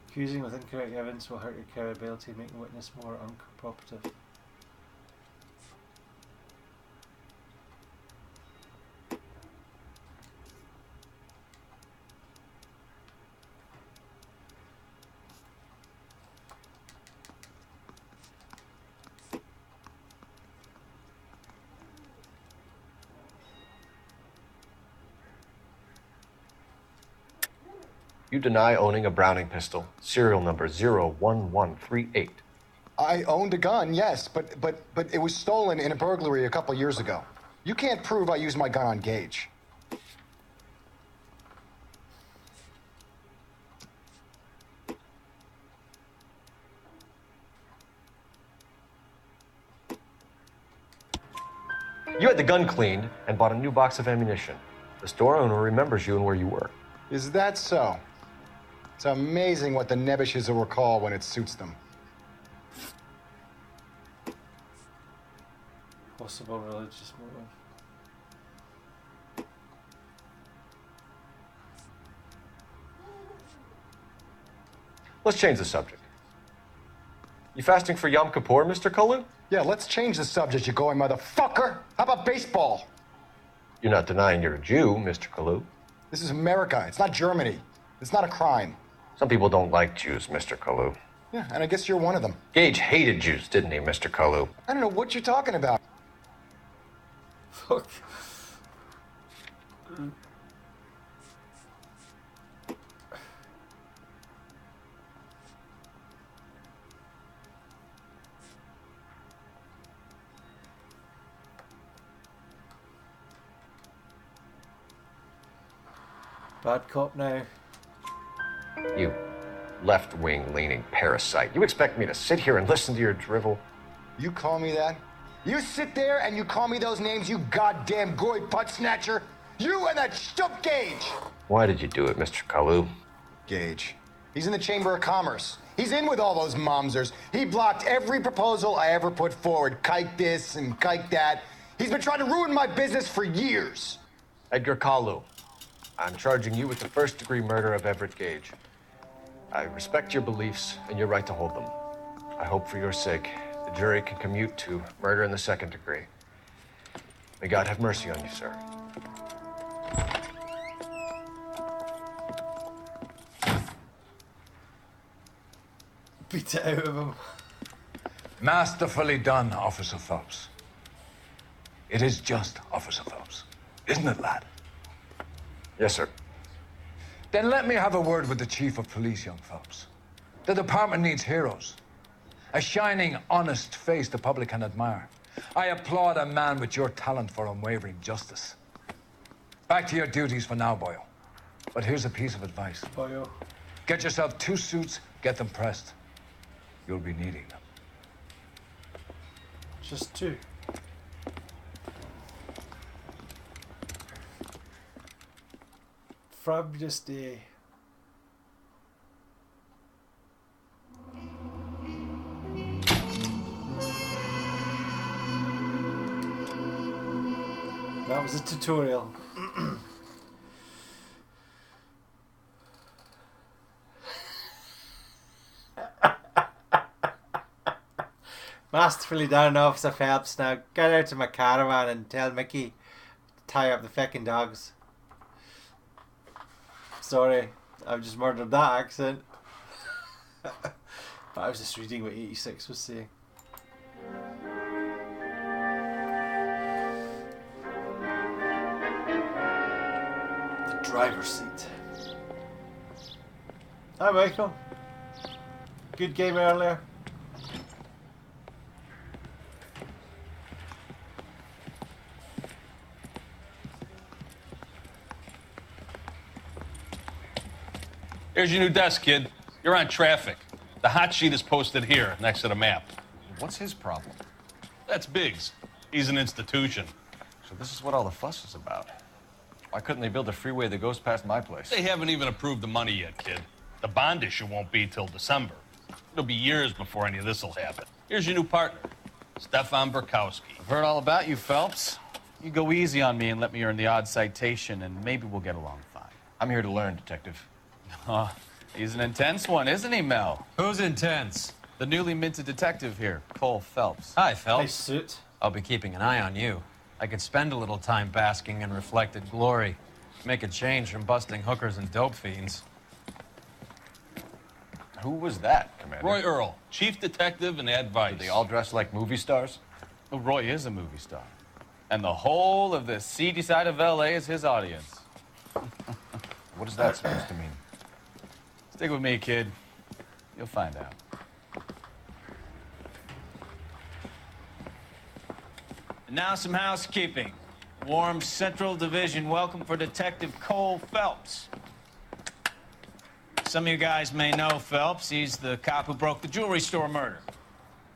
Accusing with incorrect evidence will hurt your credibility, making the witness more uncooperative. You deny owning a Browning pistol, serial number 01138. I owned a gun, yes, but it was stolen in a burglary a couple years ago. You can't prove I used my gun on Gage. You had the gun cleaned and bought a new box of ammunition. The store owner remembers you and where you were. Is that so? It's amazing what the Nebbishes will recall when it suits them. Possible religious motive. Let's change the subject. You fasting for Yom Kippur, Mr. Kalu? Yeah, let's change the subject, you going motherfucker. How about baseball? You're not denying you're a Jew, Mr. Kalu. This is America. It's not Germany. It's not a crime. Some people don't like Jews, Mr. Kalu. Yeah, and I guess you're one of them. Gage hated Jews, didn't he, Mr. Kalu? I don't know what you're talking about. Fuck. Bad cop now. You left-wing leaning parasite. You expect me to sit here and listen to your drivel? You call me that? You sit there and you call me those names, you goddamn goy butt snatcher? You and that stup Gage! Why did you do it, Mr. Kalu? Gage. He's in the Chamber of Commerce. He's in with all those momsers. He blocked every proposal I ever put forward. Kike this and kike that. He's been trying to ruin my business for years. Edgar Kalu, I'm charging you with the first-degree murder of Everett Gage. I respect your beliefs and your right to hold them. I hope for your sake the jury can commute to murder in the second degree. May God have mercy on you, sir. Beat it out of him. Masterfully done, Officer Phelps. It is just Officer Phelps. Isn't it, lad? Yes, sir. Then let me have a word with the Chief of Police, young Phelps. The department needs heroes. A shining, honest face the public can admire. I applaud a man with your talent for unwavering justice. Back to your duties for now, boyo. But here's a piece of advice. Boyo. Get yourself 2 suits, get them pressed. You'll be needing them. Just 2. Fabulous day. That was a tutorial. Masterfully done, Officer Phelps. Now get out to my caravan and tell Mickey to tie up the feckin' dogs. Sorry, I've just murdered that accent. But I was just reading what 86 was saying. The driver's seat. Hi, Michael. Good game earlier. Here's your new desk, kid. You're on traffic. The hot sheet is posted here, next to the map. What's his problem? That's Biggs. He's an institution. So this is what all the fuss is about. Why couldn't they build a freeway that goes past my place? They haven't even approved the money yet, kid. The bond issue won't be till December. It'll be years before any of this will happen. Here's your new partner, Stefan Burkowski. I've heard all about you, Phelps. You go easy on me and let me earn the odd citation, and maybe we'll get along fine. I'm here to learn, Detective. Oh, he's an intense one, isn't he, Mel? Who's intense? The newly minted detective here, Cole Phelps. Hi, Phelps. Nice suit. I'll be keeping an eye on you. I could spend a little time basking in reflected glory. Make a change from busting hookers and dope fiends. Who was that, Commander? Roy Earl, chief detective and advice. Do they all dress like movie stars? Well, Roy is a movie star. And the whole of the seedy side of L.A. is his audience. What is that supposed to mean? Stick with me, kid. You'll find out. And now some housekeeping. Warm Central Division welcome for Detective Cole Phelps. Some of you guys may know Phelps. He's the cop who broke the jewelry store murder.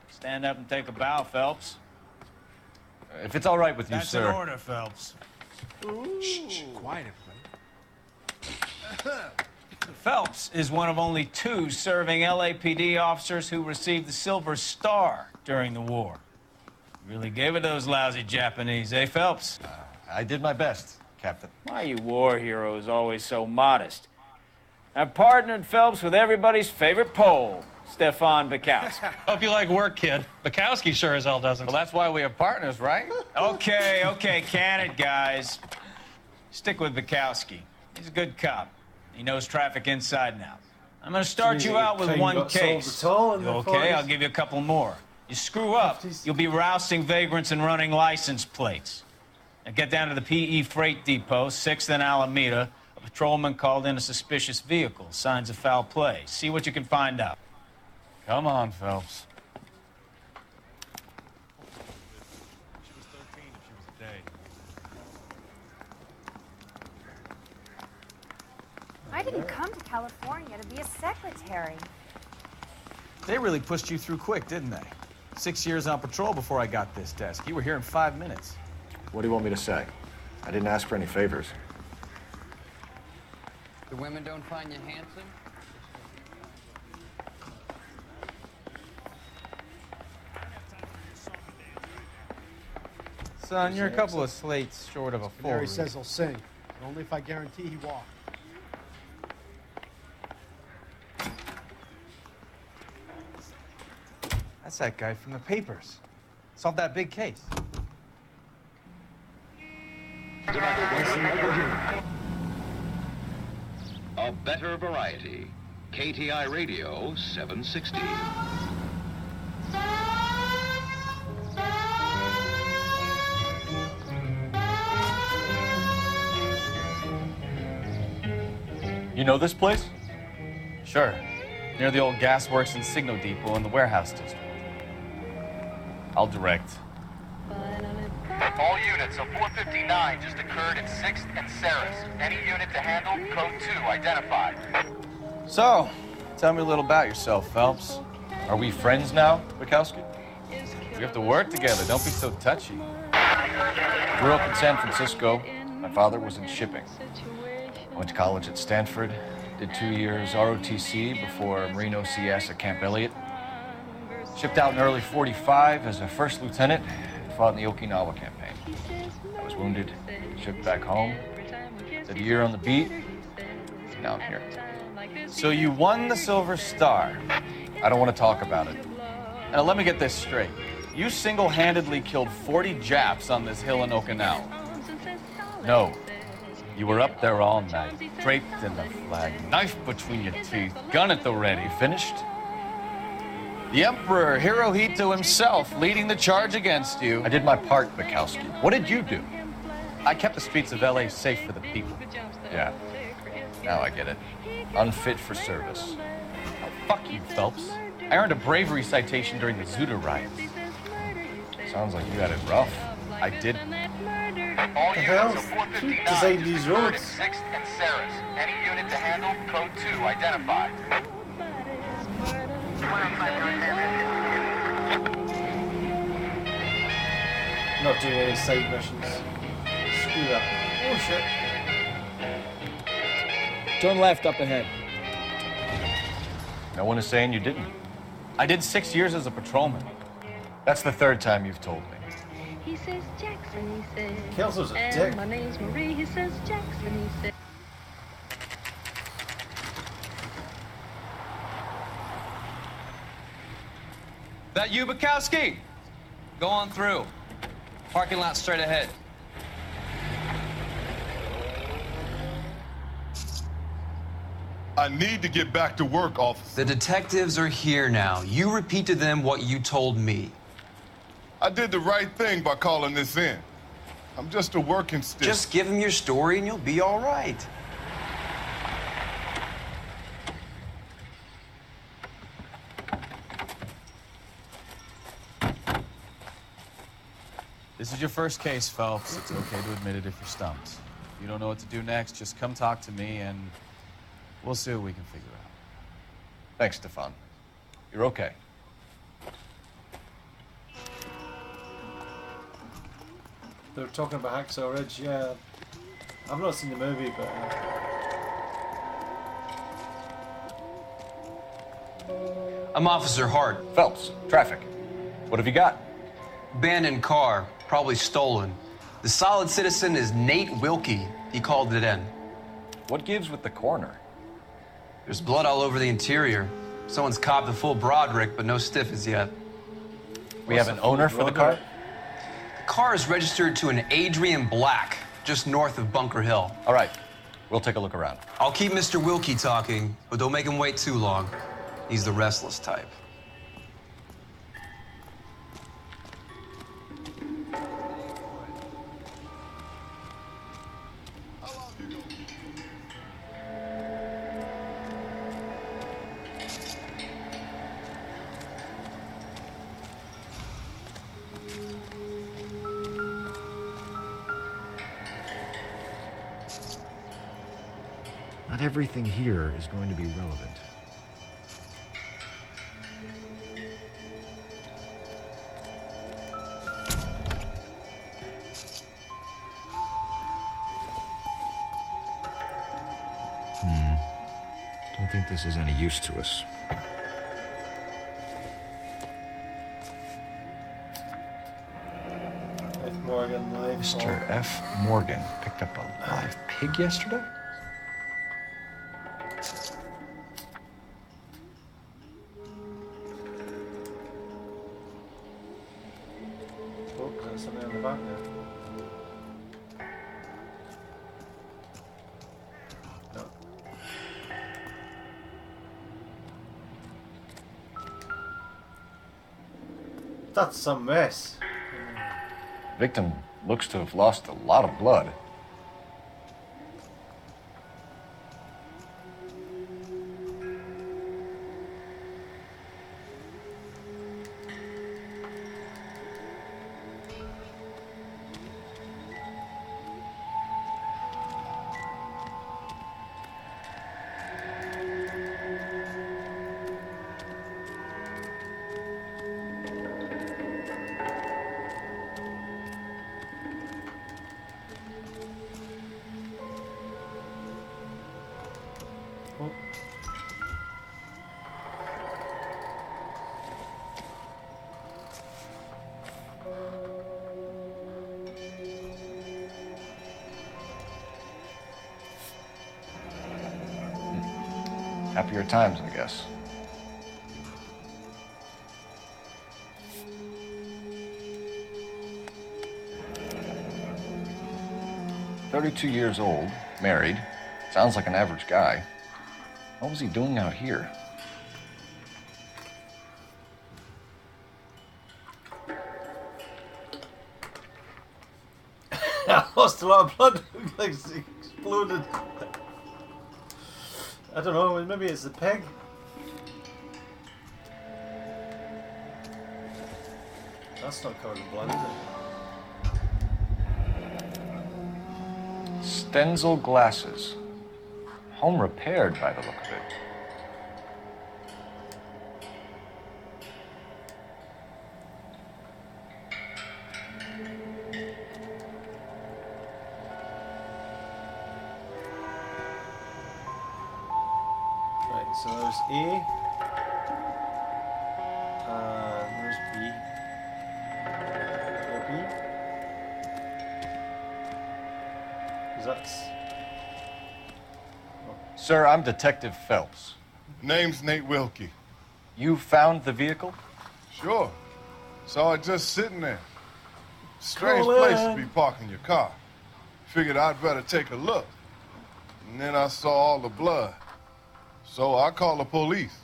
Stand up and take a bow, Phelps. If it's all right with you, That's sir. That's an order, Phelps. Shh, quiet, everybody. Phelps is one of only 2 serving LAPD officers who received the Silver Star during the war. Really gave it those lousy Japanese, eh, Phelps? I did my best, Captain. Why you war heroes always so modest? I've partnered Phelps with everybody's favorite Pole, Stefan Bukowski. Hope you like work, kid. Bukowski sure as hell doesn't. Well, that's why we have partners, right? Okay, can it, guys? Stick with Bukowski. He's a good cop. He knows traffic inside and out. I'm gonna start you out with one case. Okay, I'll give you a couple more. You screw up, you'll be rousting vagrants and running license plates. Now get down to the PE Freight Depot, 6th and Alameda. A patrolman called in a suspicious vehicle. Signs of foul play. See what you can find out. Come on, Phelps. She was 13 if she was a day. I didn't come to California to be a secretary. They really pushed you through quick, didn't they? 6 years on patrol before I got this desk. You were here in 5 minutes. What do you want me to say? I didn't ask for any favors. The women don't find you handsome? Son, you're a couple of slates short of a full. Mary says he'll sing, but only if I guarantee he walks. That's that guy from the papers. Solved that big case. A better variety. KTI Radio 760. You know this place? Sure. Near the old gas works and signal depot in the warehouse district. I'll direct. All units, a 459 just occurred at 6th and Saris. Any unit to handle, code 2 identified. So, tell me a little about yourself, Phelps. Are we friends now, Bukowski? We have to work together. Don't be so touchy. Grew up in San Francisco. My father was in shipping. I went to college at Stanford. Did 2 years ROTC before Marine OCS at Camp Elliott. Shipped out in early '45 as a first lieutenant. Fought in the Okinawa campaign. I was wounded, shipped back home. Did a year on the beat. Now I'm here. So you won the Silver Star. I don't want to talk about it. Now let me get this straight. You single-handedly killed 40 Japs on this hill in Okinawa. No. You were up there all night, draped in the flag, knife between your teeth, gun at the ready. Finished? The Emperor Hirohito himself leading the charge against you. I did my part, Bukowski. What did you do? I kept the streets of LA safe for the people. Yeah. Now I get it. Unfit for service. Oh, fuck you, Phelps. I earned a bravery citation during the Zuda riots. Sounds like you had it rough. I didn't. All The hell? units, a 459 Design these just occurred roads. at 6th and Saris. Any unit to handle, code 2 identified. Not doing any side missions. Screw that. Oh shit. Turn left up ahead. No one is saying you didn't. I did 6 years as a patrolman. That's the third time you've told me. He says Jackson, he says. Kelso's a and dick. my name's Marie, he says Jackson, he says. That you, Bukowski? Go on through. Parking lot straight ahead. I need to get back to work, officer. The detectives are here now. You repeat to them what you told me. I did the right thing by calling this in. I'm just a working stick. Just give them your story and you'll be all right. This is your first case, Phelps. It's okay to admit it if you're stumped. If you don't know what to do next, just come talk to me and we'll see what we can figure out. Thanks, Stefan. You're okay. They were talking about Hacksaw Ridge, yeah. I've not seen the movie, but... I'm Officer Hart. Phelps, traffic. What have you got? Abandoned car, probably stolen. The solid citizen is Nate Wilkie. He called it in. What gives with the coroner? There's blood all over the interior. Someone's copped the full Broderick, but no stiff as yet. We have an owner for the car? The car is registered to an Adrian Black, just north of Bunker Hill. All right, we'll take a look around. I'll keep Mr. Wilkie talking, but don't make him wait too long. He's the restless type. Not everything here is going to be relevant. Don't think this is any use to us. Mr. F. Morgan picked up a live pig yesterday? Oh, there's something on the back there. No. That's some mess. Victim looks to have lost a lot of blood. Happier times, I guess. "32 years old, married, sounds like an average guy. What was he doing out here?" I lost a lot of blood. Like it exploded. I don't know, maybe it's the pig. That's not covered in blood, is it? Stenzel glasses. Home repaired by the look of it. Right, so there's A. There's B. There B. Is that... Sir, I'm Detective Phelps. Name's Nate Wilkie. You found the vehicle? Sure. Saw it just sitting there. Strange Call place in. to be parking your car. Figured I'd better take a look. And then I saw all the blood. So I called the police.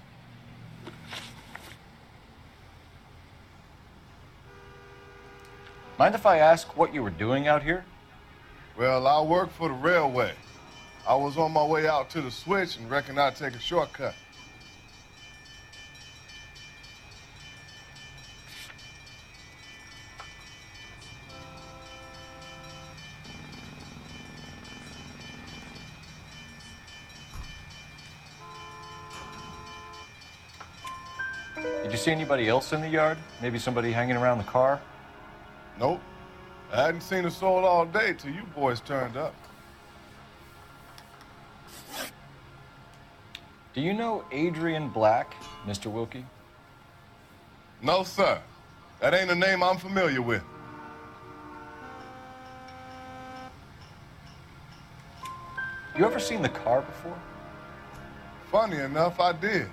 Mind if I ask what you were doing out here? Well, I work for the railway. I was on my way out to the switch and reckoned I'd take a shortcut. Did you see anybody else in the yard? Maybe somebody hanging around the car? Nope. I hadn't seen a soul all day till you boys turned up. Do you know Adrian Black, Mr. Wilkie? No, sir. That ain't a name I'm familiar with. You ever seen the car before? Funny enough, I did.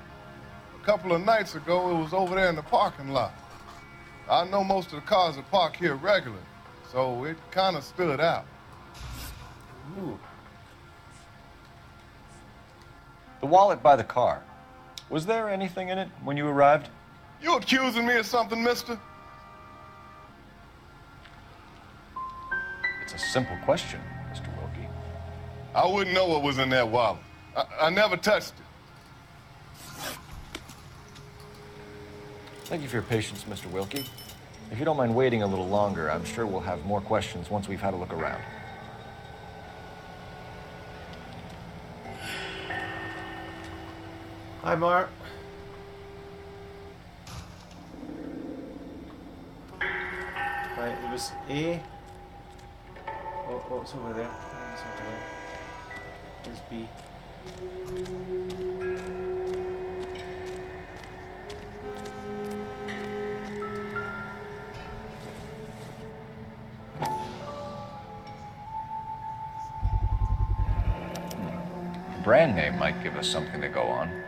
A couple of nights ago, it was over there in the parking lot. I know most of the cars are parked here regularly, so it kind of stood out. Ooh. The wallet by the car. Was there anything in it when you arrived? You accusing me of something, mister? It's a simple question, Mr. Wilkie. I wouldn't know what was in that wallet. I never touched it. Thank you for your patience, Mr. Wilkie. If you don't mind waiting a little longer, I'm sure we'll have more questions once we've had a look around. Hi, Mark. Right, it was A. Oh, it's over there. It's over there. There's B. Brand name might give us something to go on.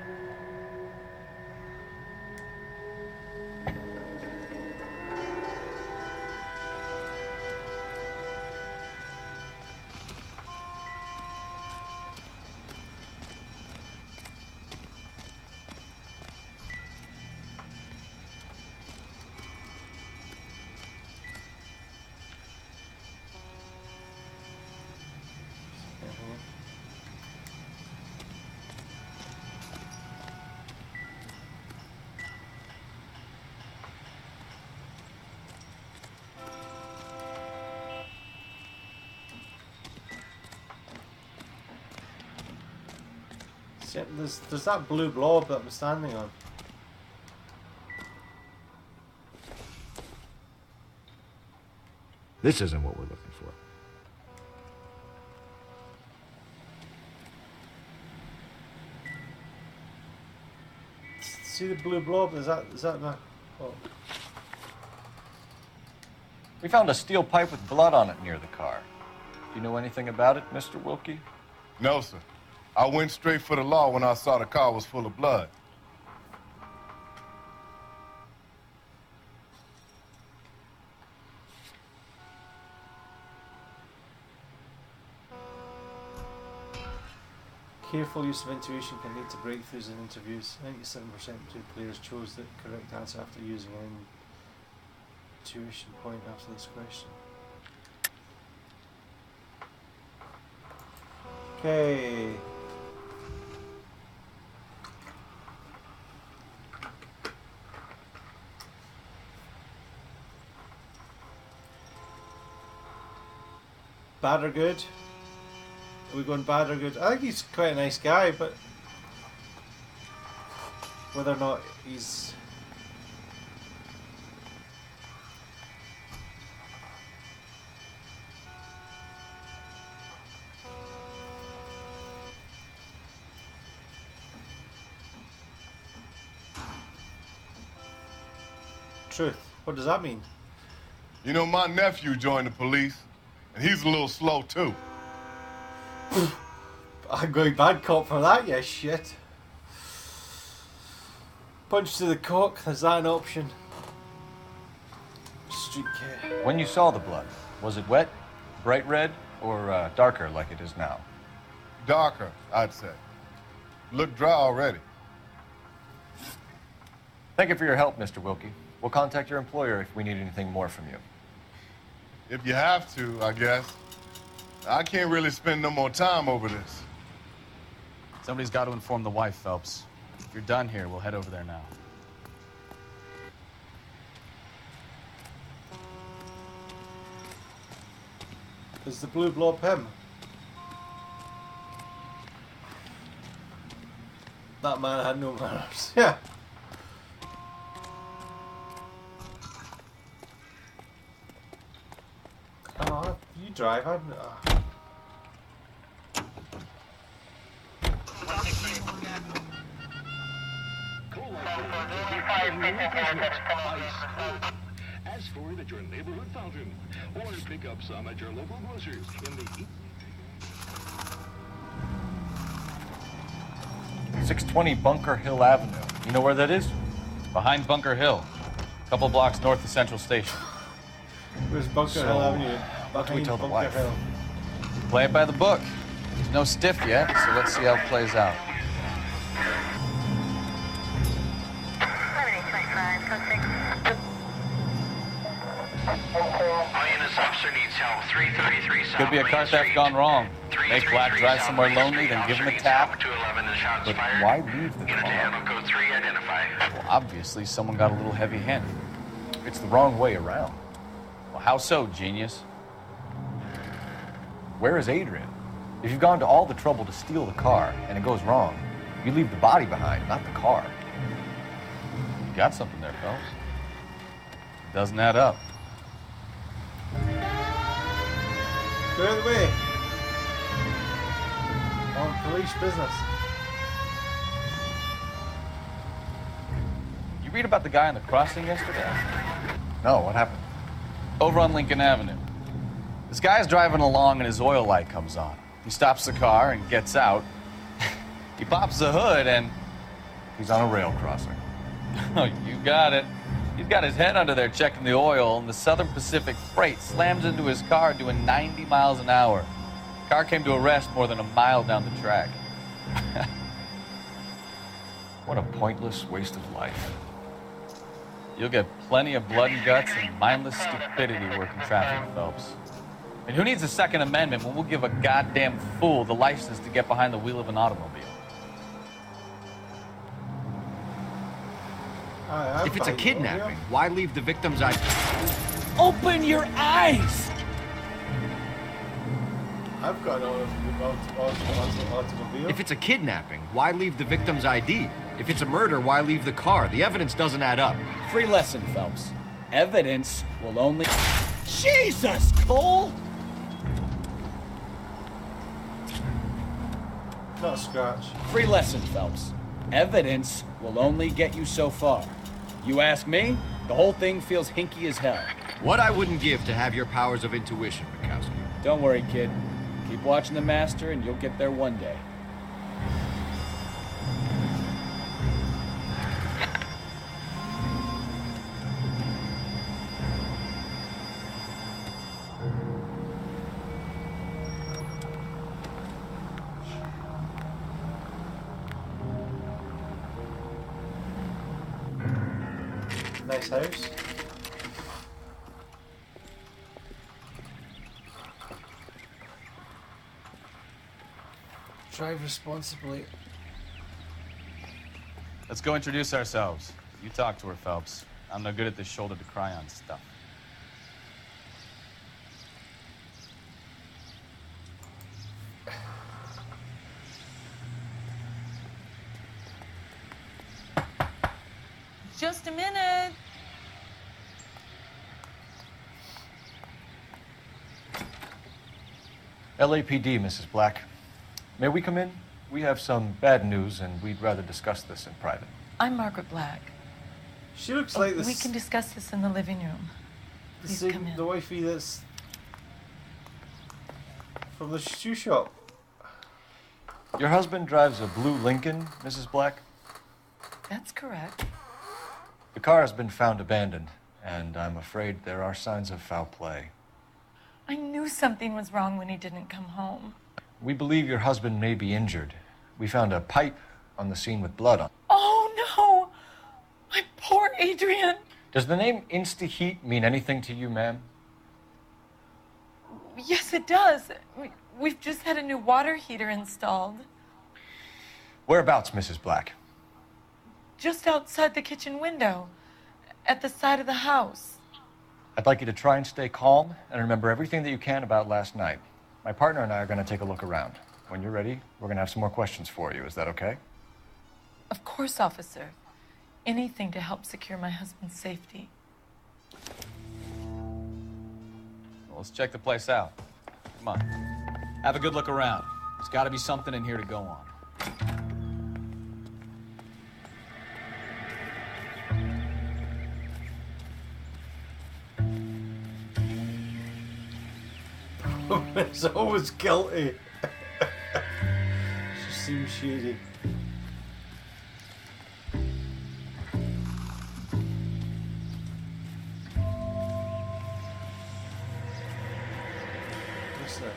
There's that blue blob that I'm standing on. This isn't what we're looking for. See the blue blob? Is that my... Oh. We found a steel pipe with blood on it near the car. Do you know anything about it, Mr. Wilkie? No, sir. I went straight for the law when I saw the car was full of blood. Careful use of intuition can lead to breakthroughs in interviews. 97% of players chose the correct answer after using an intuition point after this question. Okay. Bad or good? Are we going bad or good? I think he's quite a nice guy, but whether or not he's... Truth. What does that mean? You know, my nephew joined the police, and he's a little slow, too. I'm going bad cop for that, yeah, shit. Punch to the cock, is that an option? Street care. When you saw the blood, was it wet, bright red, or darker like it is now? Darker, I'd say. Looked dry already. Thank you for your help, Mr. Wilkie. We'll contact your employer if we need anything more from you. If you have to, I guess. I can't really spend no more time over this. Somebody's got to inform the wife, Phelps. If you're done here, we'll head over there now. Is the blue blob him? That man had no manners. Yeah. Oh, you drive, I'm... ask for it at your neighborhood fountain, or pick up some at your local grocer in the... 620 Bunker Hill Avenue. You know where that is? Behind Bunker Hill. A couple blocks north of Central Station. Where's Bunker Hill Avenue? What do we tell the Bunker wife? Hill. Play it by the book. There's no stiff yet, so let's see how it plays out. Could be a car theft gone wrong. Make Black drive somewhere lonely, then give him a tap. But why leave the car? Well, obviously, someone got a little heavy-handed. It's the wrong way around. Well, how so, genius? Where is Adrian? If you've gone to all the trouble to steal the car and it goes wrong, you leave the body behind, not the car. You got something there, Phelps. Doesn't add up. Get out of the way. On police business. You read about the guy on the crossing yesterday? No, what happened? Over on Lincoln Avenue. This guy's driving along and his oil light comes on. He stops the car and gets out. He pops the hood and... He's on a rail crossing. Oh, you got it. He's got his head under there checking the oil, and the Southern Pacific Freight slams into his car doing 90 miles an hour. The car came to a rest more than a mile down the track. What a pointless waste of life. You'll get plenty of blood and guts and mindless stupidity working traffic, Phelps. And who needs a Second Amendment when we'll give a goddamn fool the license to get behind the wheel of an automobile? If it's a kidnapping, why leave the victim's ID? Open your eyes! I've got automobile. If it's a kidnapping, why leave the victim's ID? If it's a murder, why leave the car? The evidence doesn't add up. Free lesson, Phelps. Evidence will only... Jesus, Cole! Not a scratch. Free lesson, Phelps. Evidence will only get you so far. You ask me, the whole thing feels hinky as hell. What I wouldn't give to have your powers of intuition, Bukowski. Don't worry, kid. Keep watching the master and you'll get there one day. Nice house. Drive responsibly. Let's go introduce ourselves. You talk to her, Phelps. I'm no good at this shoulder to cry on stuff. Just a minute. LAPD, Mrs. Black. May we come in? We have some bad news, and we'd rather discuss this in private. I'm Margaret Black. She looks like this. We can discuss this in the living room. Please come in. The wifey that's from the shoe shop. Your husband drives a blue Lincoln, Mrs. Black? That's correct. The car has been found abandoned, and I'm afraid there are signs of foul play. I knew something was wrong when he didn't come home. We believe your husband may be injured. We found a pipe on the scene with blood on it. Oh, no! My poor Adrian! Does the name Insta-Heat mean anything to you, ma'am? Yes, it does. We've just had a new water heater installed. Whereabouts, Mrs. Black? Just outside the kitchen window, at the side of the house. I'd like you to try and stay calm and remember everything that you can about last night. My partner and I are going to take a look around. When you're ready, we're going to have some more questions for you. Is that okay? Of course, officer. Anything to help secure my husband's safety. Well, let's check the place out. Come on. Have a good look around. There's got to be something in here to go on. It's always guilty. She seems shady. What's that?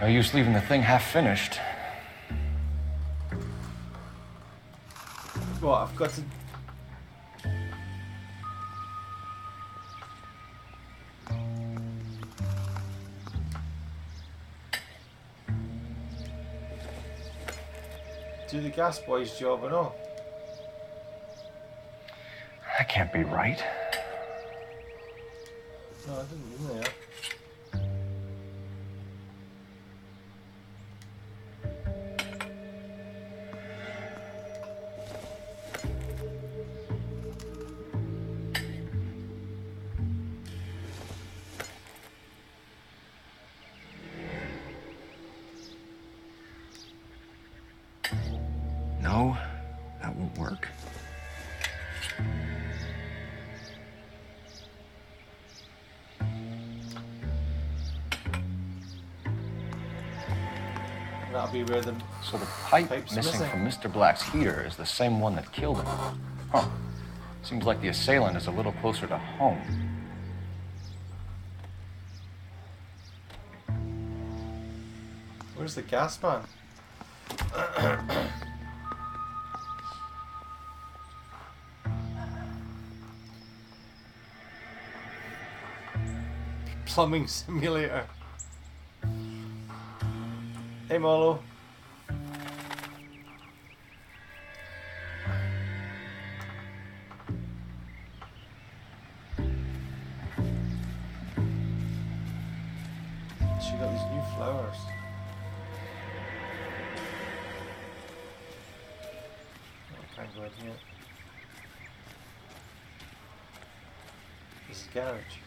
No use leaving the thing half finished. What, I've got to... do the gas boy's job and all. That can't be right. No, I didn't mean that. No, that won't work. That'll be where the... So the pipe pipe's missing from Mr. Black's heater is the same one that killed him. Huh. Seems like the assailant is a little closer to home. Where's the gas man? Plumbing simulator. Hey Molo. She got these new flowers. I can't go in here. This is garage.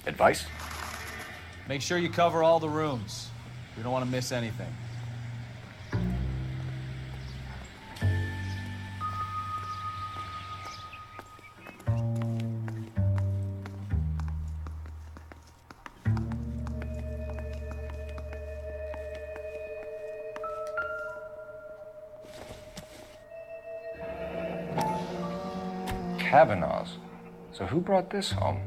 Advice? Make sure you cover all the rooms. We don't want to miss anything. Kavanaugh's. So who brought this home?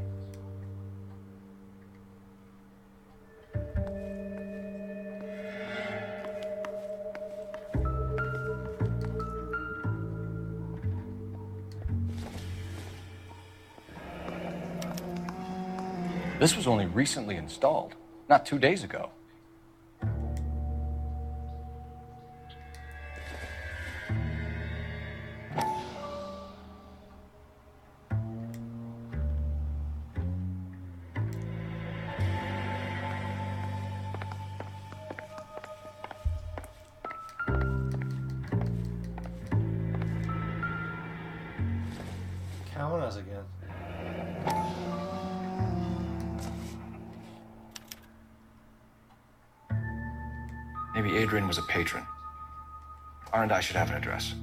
This was only recently installed, not 2 days ago. Cameras again. Maybe Adrian was a patron. R&I should have an address.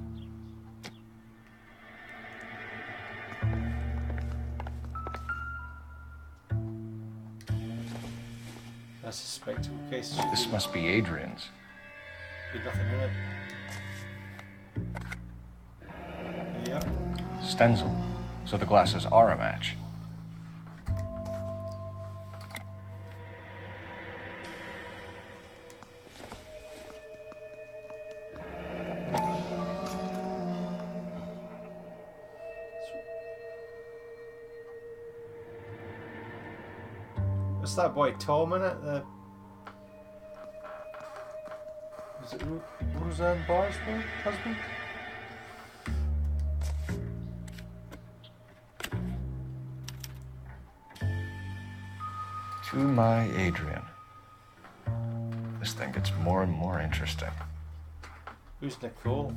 That's a spectacle case. This must be Adrian's. Be nothing in it. Yep. Stenzel. So the glasses are a match. What's that boy Tom in it? Is it Roseanne Barr's husband? To my Adrian. This thing gets gets more and more interesting. Who's Nicole?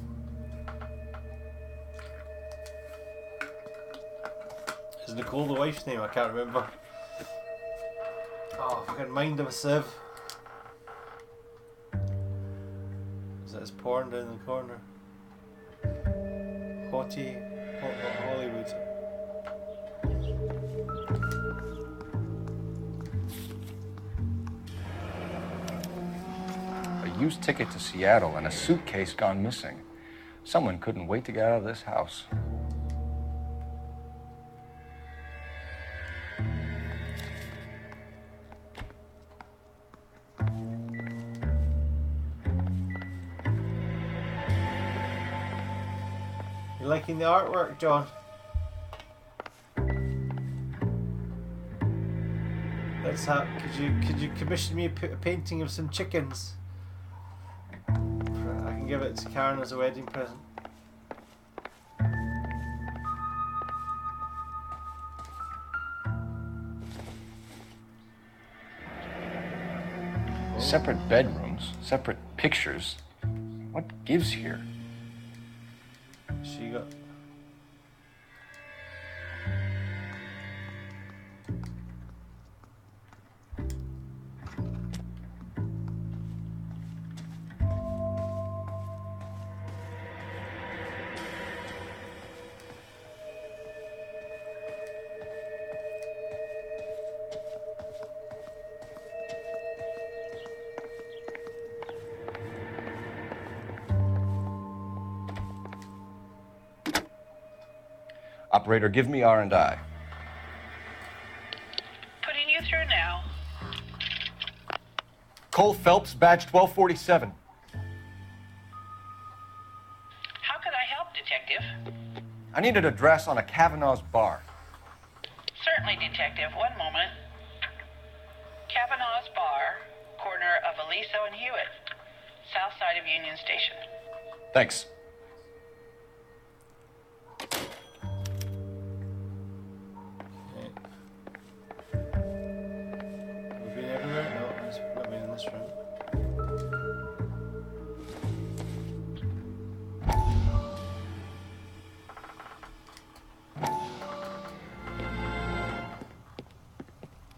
Is Nicole the wife's name? I can't remember. Oh, fucking mind of a sieve. Is that his porn down in the corner? Hottie. Hollywood. A used ticket to Seattle and a suitcase gone missing. Someone couldn't wait to get out of this house. You liking the artwork, John? Let's have. Could you commission me a painting of some chickens? I can give it to Karen as a wedding present. Separate bedrooms, separate pictures. What gives here? She got. Operator, give me R&I. Putting you through now. Cole Phelps, badge 1247. How can I help, Detective? I need an address on a Kavanaugh's bar. Certainly, Detective. One moment. Kavanaugh's Bar, corner of Aliso and Hewitt, south side of Union Station. Thanks.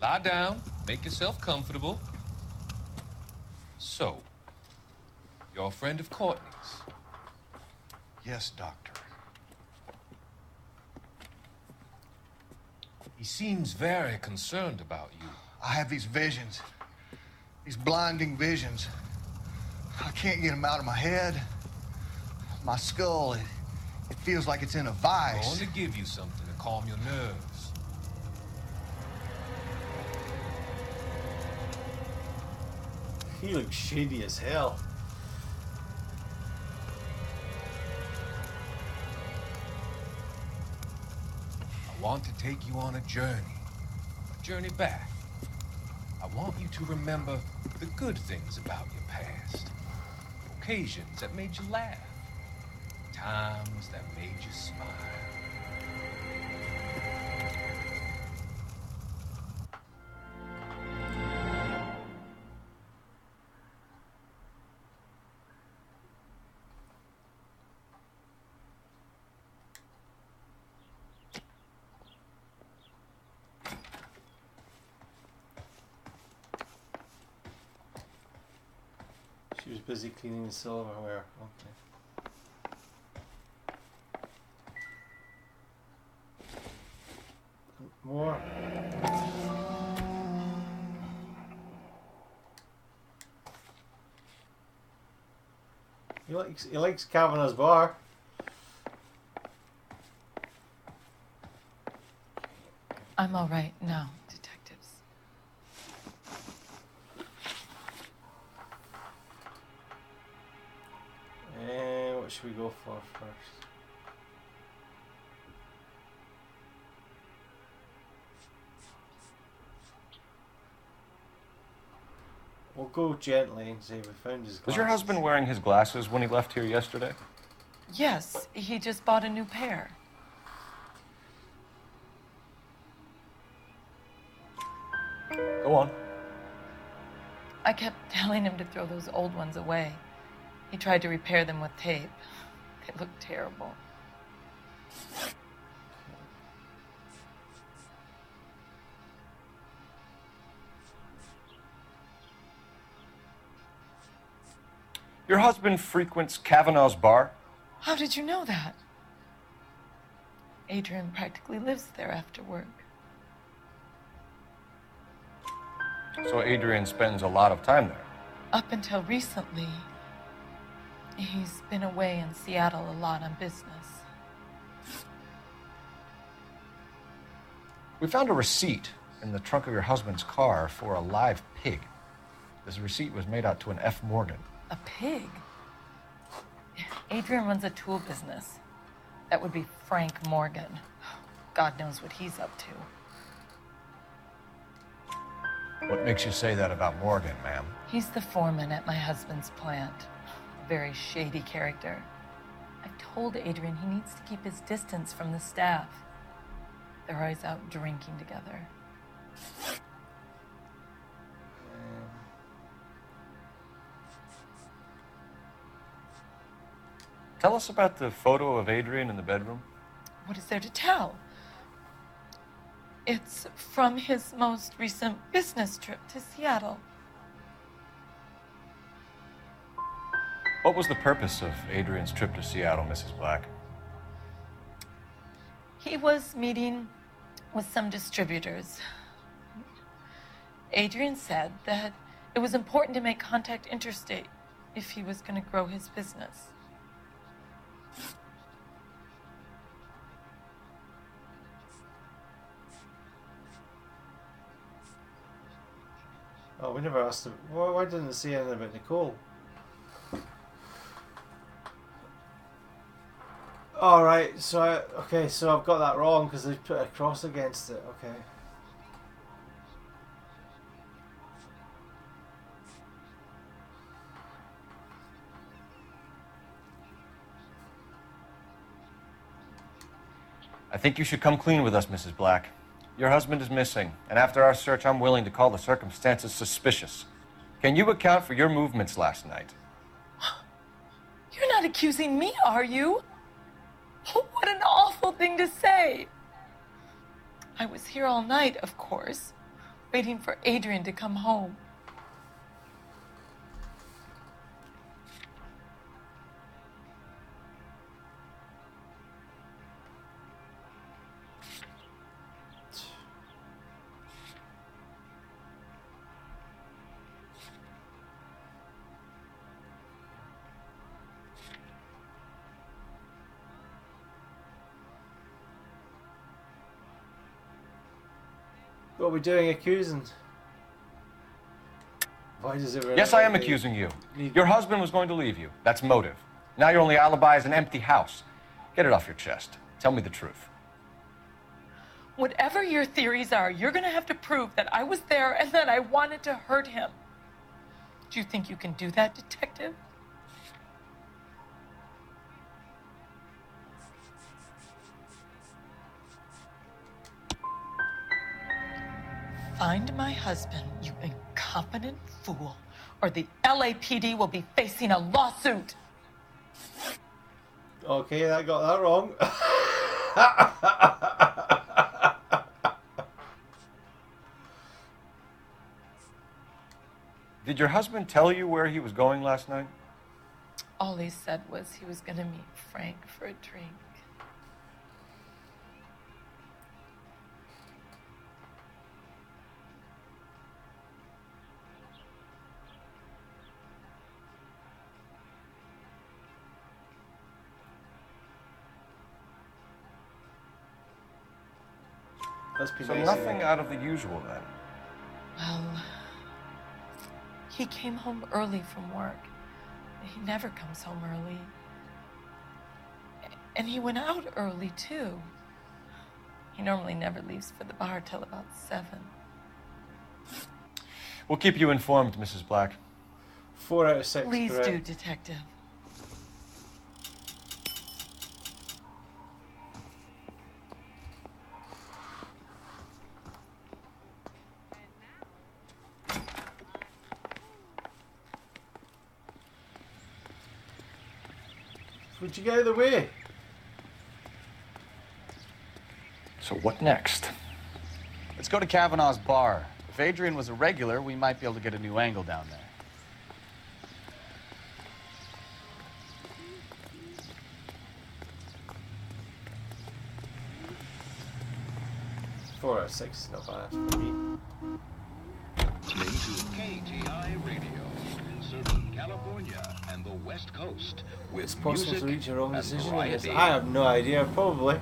Lie down, make yourself comfortable. So, you're a friend of Courtney's? Yes, Doctor. He seems very concerned about you. I have these visions, these blinding visions. I can't get them out of my head. My skull, it feels like it's in a vice. I want to give you something to calm your nerves. He looks shady as hell. I want to take you on a journey back. I want you to remember the good things about your past. Occasions that made you laugh. Times that made you smile. She was busy cleaning the silverware. Okay. More. He likes Kavanaugh's bar. I'm all right now, detectives. What should we go for first? We'll go gently and say we found his glasses. Was your husband wearing his glasses when he left here yesterday? Yes, he just bought a new pair. Go on. I kept telling him to throw those old ones away. He tried to repair them with tape. They looked terrible. Your husband frequents Kavanaugh's bar? How did you know that? Adrian practically lives there after work. So Adrian spends a lot of time there? Up until recently, he's been away in Seattle a lot on business. We found a receipt in the trunk of your husband's car for a live pig. This receipt was made out to an F. Morgan. A pig? Adrian runs a tool business. That would be Frank Morgan. God knows what he's up to. What makes you say that about Morgan, ma'am? He's the foreman at my husband's plant. A very shady character. I've told Adrian he needs to keep his distance from the staff. They're always out drinking together. Tell us about the photo of Adrian in the bedroom. What is there to tell? It's from his most recent business trip to Seattle. What was the purpose of Adrian's trip to Seattle, Mrs. Black? He was meeting with some distributors. Adrian said that it was important to make contact interstate if he was going to grow his business. Oh, we never asked him. Why didn't they say anything about Nicole? Alright, so so I've got that wrong because they put a cross against it. Okay. I think you should come clean with us, Mrs. Black. Your husband is missing, and after our search, I'm willing to call the circumstances suspicious. Can you account for your movements last night? You're not accusing me, are you? What an awful thing to say. I was here all night, of course, waiting for Adrian to come home. What are we doing accusing? Why does it really Yes, I am accusing you. Your husband was going to leave you. That's motive. Now your only alibi is an empty house. Get it off your chest. Tell me the truth. Whatever your theories are, you're going to have to prove that I was there and that I wanted to hurt him. Do you think you can do that, detective? Find my husband, you incompetent fool, or the LAPD will be facing a lawsuit. Okay, I got that wrong. Did your husband tell you where he was going last night? All he said was he was going to meet Frank for a drink. So nothing out of the usual then? Well, he came home early from work. He never comes home early. And he went out early, too. He normally never leaves for the bar till about 7. We'll keep you informed, Mrs. Black. 4 out of 6. Please correct. do, detective. Would you get out of the way? So what next? Let's go to Kavanaugh's bar. If Adrian was a regular, we might be able to get a new angle down there. 4 out of 6, not bad for me. Listening to KTI Radio, serving California and the West Coast with It's possible music to reach your own and decision. variety. I have no idea, probably.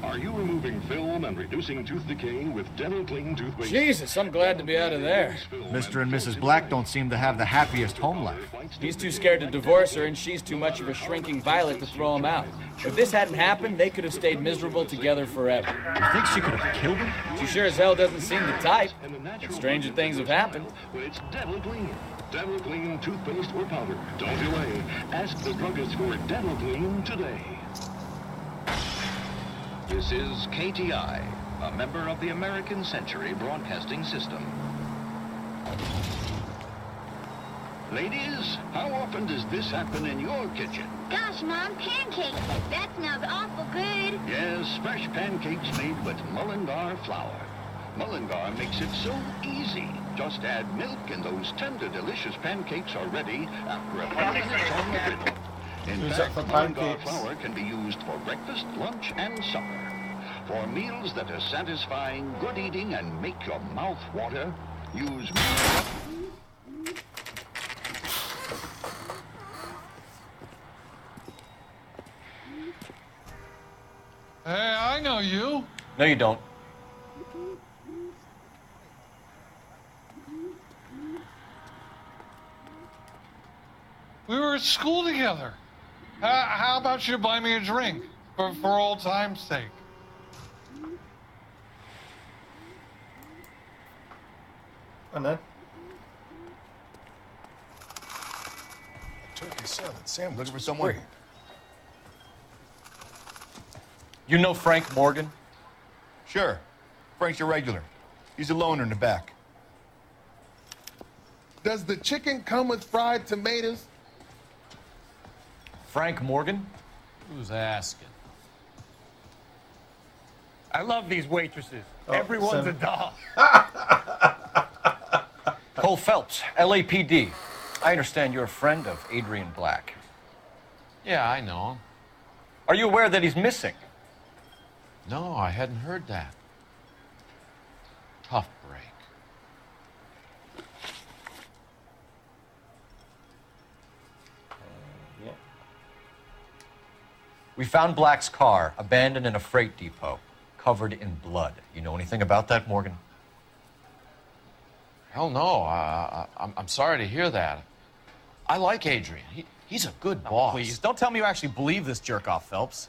Are you removing film and reducing tooth decay with Dental Clean toothpaste? Jesus, I'm glad to be out of there. Mr. and Mrs. Black don't seem to have the happiest home life. He's too scared to divorce her, and she's too much of a shrinking violet to throw him out. If this hadn't happened, they could have stayed miserable together forever. You think she could have killed him? She sure as hell doesn't seem the type. But stranger things have happened. Well, it's Dental Clean. Dental Clean toothpaste or powder. Don't delay. Ask the druggist for Dental Clean today. This is KTI, a member of the American Century Broadcasting System. Ladies, how often does this happen in your kitchen? Gosh, Mom, pancakes. That smells awful good. Yes, fresh pancakes made with Mullingar flour. Mullingar makes it so easy. Just add milk and those tender, delicious pancakes are ready after a few minutes on the griddle. In fact, Mullingar flour can be used for breakfast, lunch, and supper. For meals that are satisfying, good eating, and make your mouth water, use Hey, I know you. No, you don't. We were at school together. How about you buy me a drink for old time's sake? And then? Turkey salad. Sam, looking for someone? You know Frank Morgan? Sure. Frank's your regular. He's a loner in the back. Does the chicken come with fried tomatoes? Frank Morgan? Who's asking? I love these waitresses. Oh, Everyone's Sam. a doll. Cole Phelps, LAPD. I understand you're a friend of Adrian Black. Yeah, I know him. Are you aware that he's missing? No, I hadn't heard that. Tough break. Yeah. We found Black's car abandoned in a freight depot, covered in blood. You know anything about that, Morgan? Hell no. I'm sorry to hear that. I like Adrian. He's a good boss. Please, don't tell me you actually believe this jerk-off, Phelps.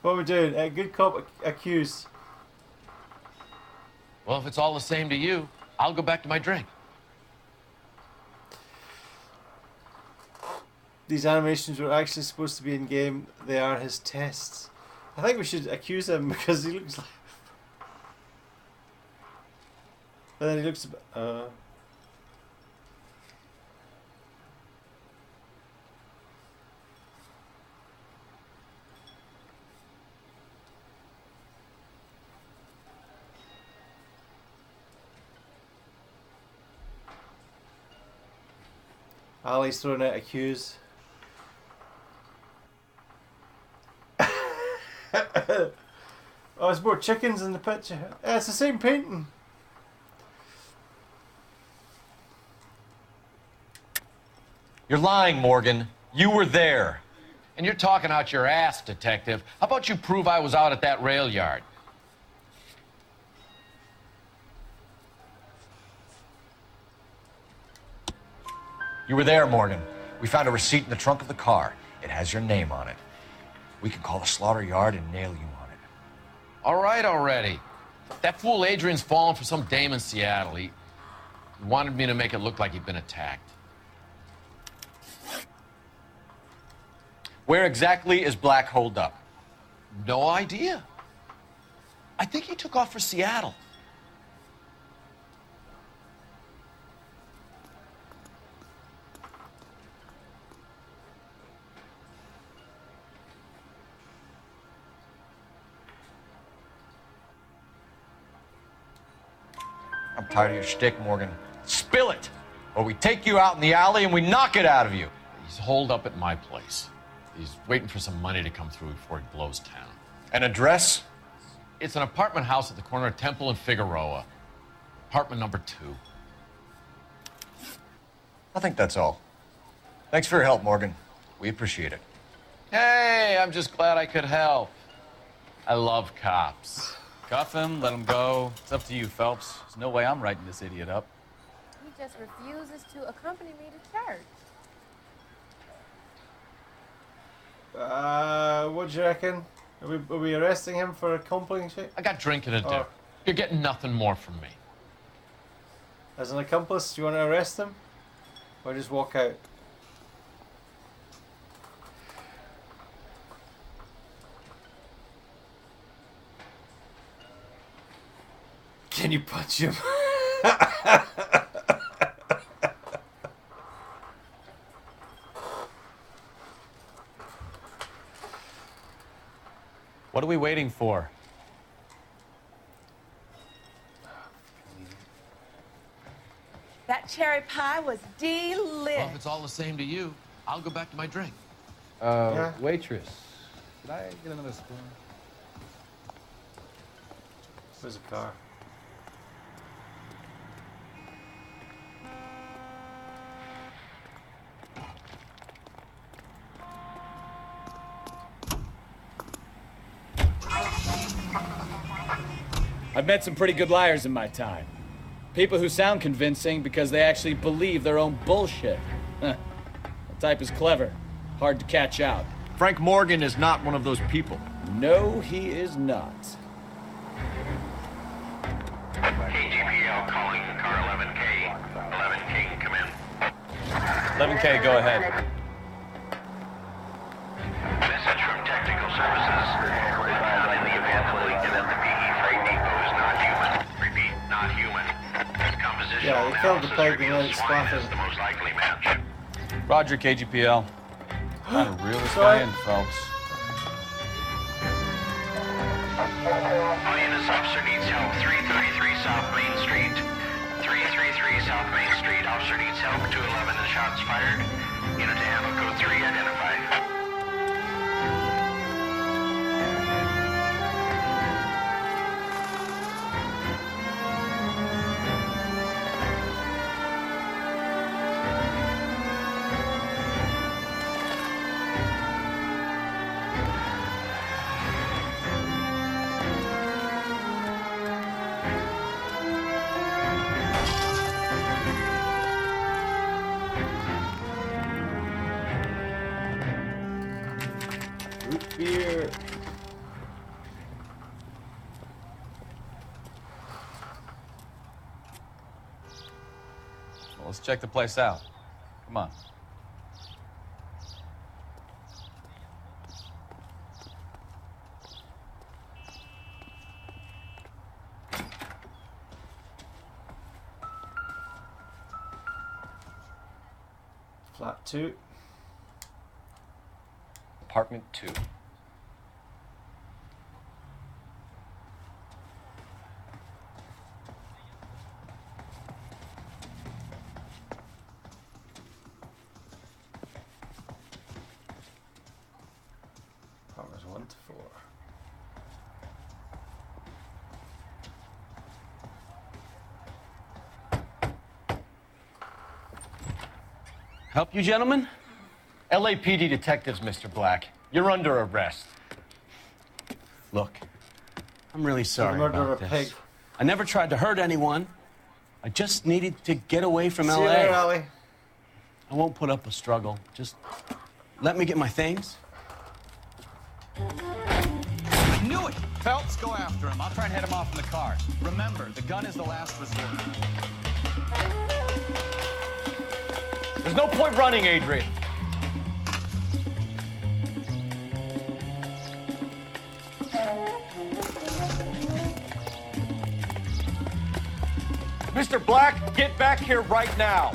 What are we doing? Good cop accused. Well, if it's all the same to you, I'll go back to my drink. These animations were actually supposed to be in game. They are his tests. I think we should accuse him because he looks like. But then he looks. Ali's throwing out accuse. Oh, there's more chickens in the picture. Yeah, it's the same painting. You're lying, Morgan. You were there. And you're talking out your ass, detective. How about you prove I was out at that rail yard? You were there, Morgan. We found a receipt in the trunk of the car. It has your name on it. We can call the slaughter yard and nail you on it. All right already. That fool Adrian's fallen for some dame in Seattle. He wanted me to make it look like he'd been attacked. Where exactly is Black holed up? No idea. I think he took off for Seattle. I'm tired of your shtick, Morgan. Spill it, or we take you out in the alley and we knock it out of you. He's holed up at my place. He's waiting for some money to come through before he blows town. An address? It's an apartment house at the corner of Temple and Figueroa. Apartment number 2. I think that's all. Thanks for your help, Morgan. We appreciate it. Hey, I'm just glad I could help. I love cops. Cuff him, let him go. It's up to you, Phelps. There's no way I'm writing this idiot up. He just refuses to accompany me to church. What do you reckon? Are we arresting him for accompanying shit? I got drinking to do. You're getting nothing more from me. As an accomplice, do you want to arrest him? Or just walk out? Can you punch him? What are we waiting for? That cherry pie was delish. Well, if it's all the same to you, I'll go back to my drink. Waitress, could I get another spoon? Where's the car? I've met some pretty good liars in my time. People who sound convincing because they actually believe their own bullshit. That type is clever. Hard to catch out. Frank Morgan is not one of those people. No, he is not. KGPL calling car 11K. 11K, come in. 11K, go ahead. Message from Technical Services. Found in the availability that the PE freight depot is not human. Repeat, not human. Composition Yeah, they killed the pig and then it splattered. is the most likely match. Roger, KGPL. Trying to reel this guy in, Phelps. Unit officer needs help. 333 South Main Street. 333 South Main Street. Officer needs help. 211 and shots fired. Unit to handle code 3 identified. Root beer. Well, let's check the place out. Come on. Flat 2. Apartment 2. Apartments 1 to 4. Help you, gentlemen? LAPD detectives, Mr. Black. You're under arrest. Look, I'm really sorry murder about of a this. pig. I never tried to hurt anyone. I just needed to get away from See LA. you later, Allie. I won't put up a struggle. Just let me get my things. I knew it! Phelps, go after him. I'll try and head him off in the car. Remember, the gun is the last resort. There's no point running, Adrian. Mr. Black, get back here right now.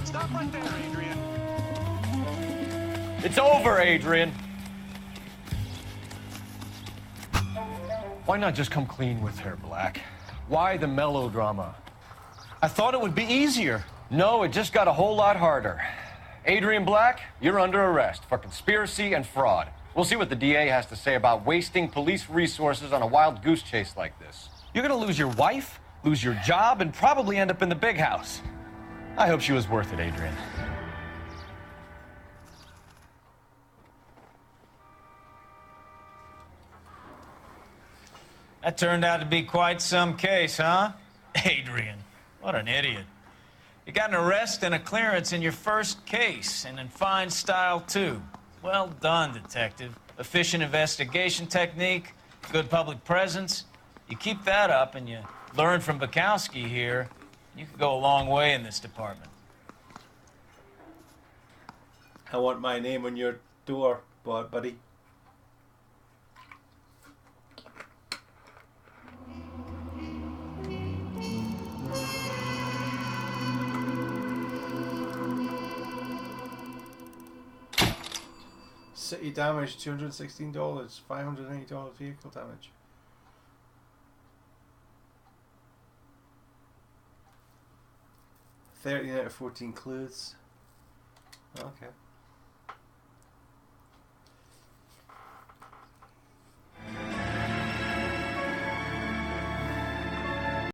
Stop right there, Adrian. It's over, Adrian. Why not just come clean with her, Black? Why the melodrama? I thought it would be easier. No, it just got a whole lot harder. Adrian Black, you're under arrest for conspiracy and fraud. We'll see what the DA has to say about wasting police resources on a wild goose chase like this. You're gonna lose your wife, lose your job, and probably end up in the big house. I hope she was worth it, Adrian. That turned out to be quite some case, huh? Adrian, what an idiot. You got an arrest and a clearance in your first case, and in fine style, too. Well done, detective. Efficient investigation technique, good public presence. You keep that up and you learn from Bukowski here, you could go a long way in this department. I want my name on your door, buddy. City damage, $216, $580 vehicle damage. $13 out of 14 clothes. Okay.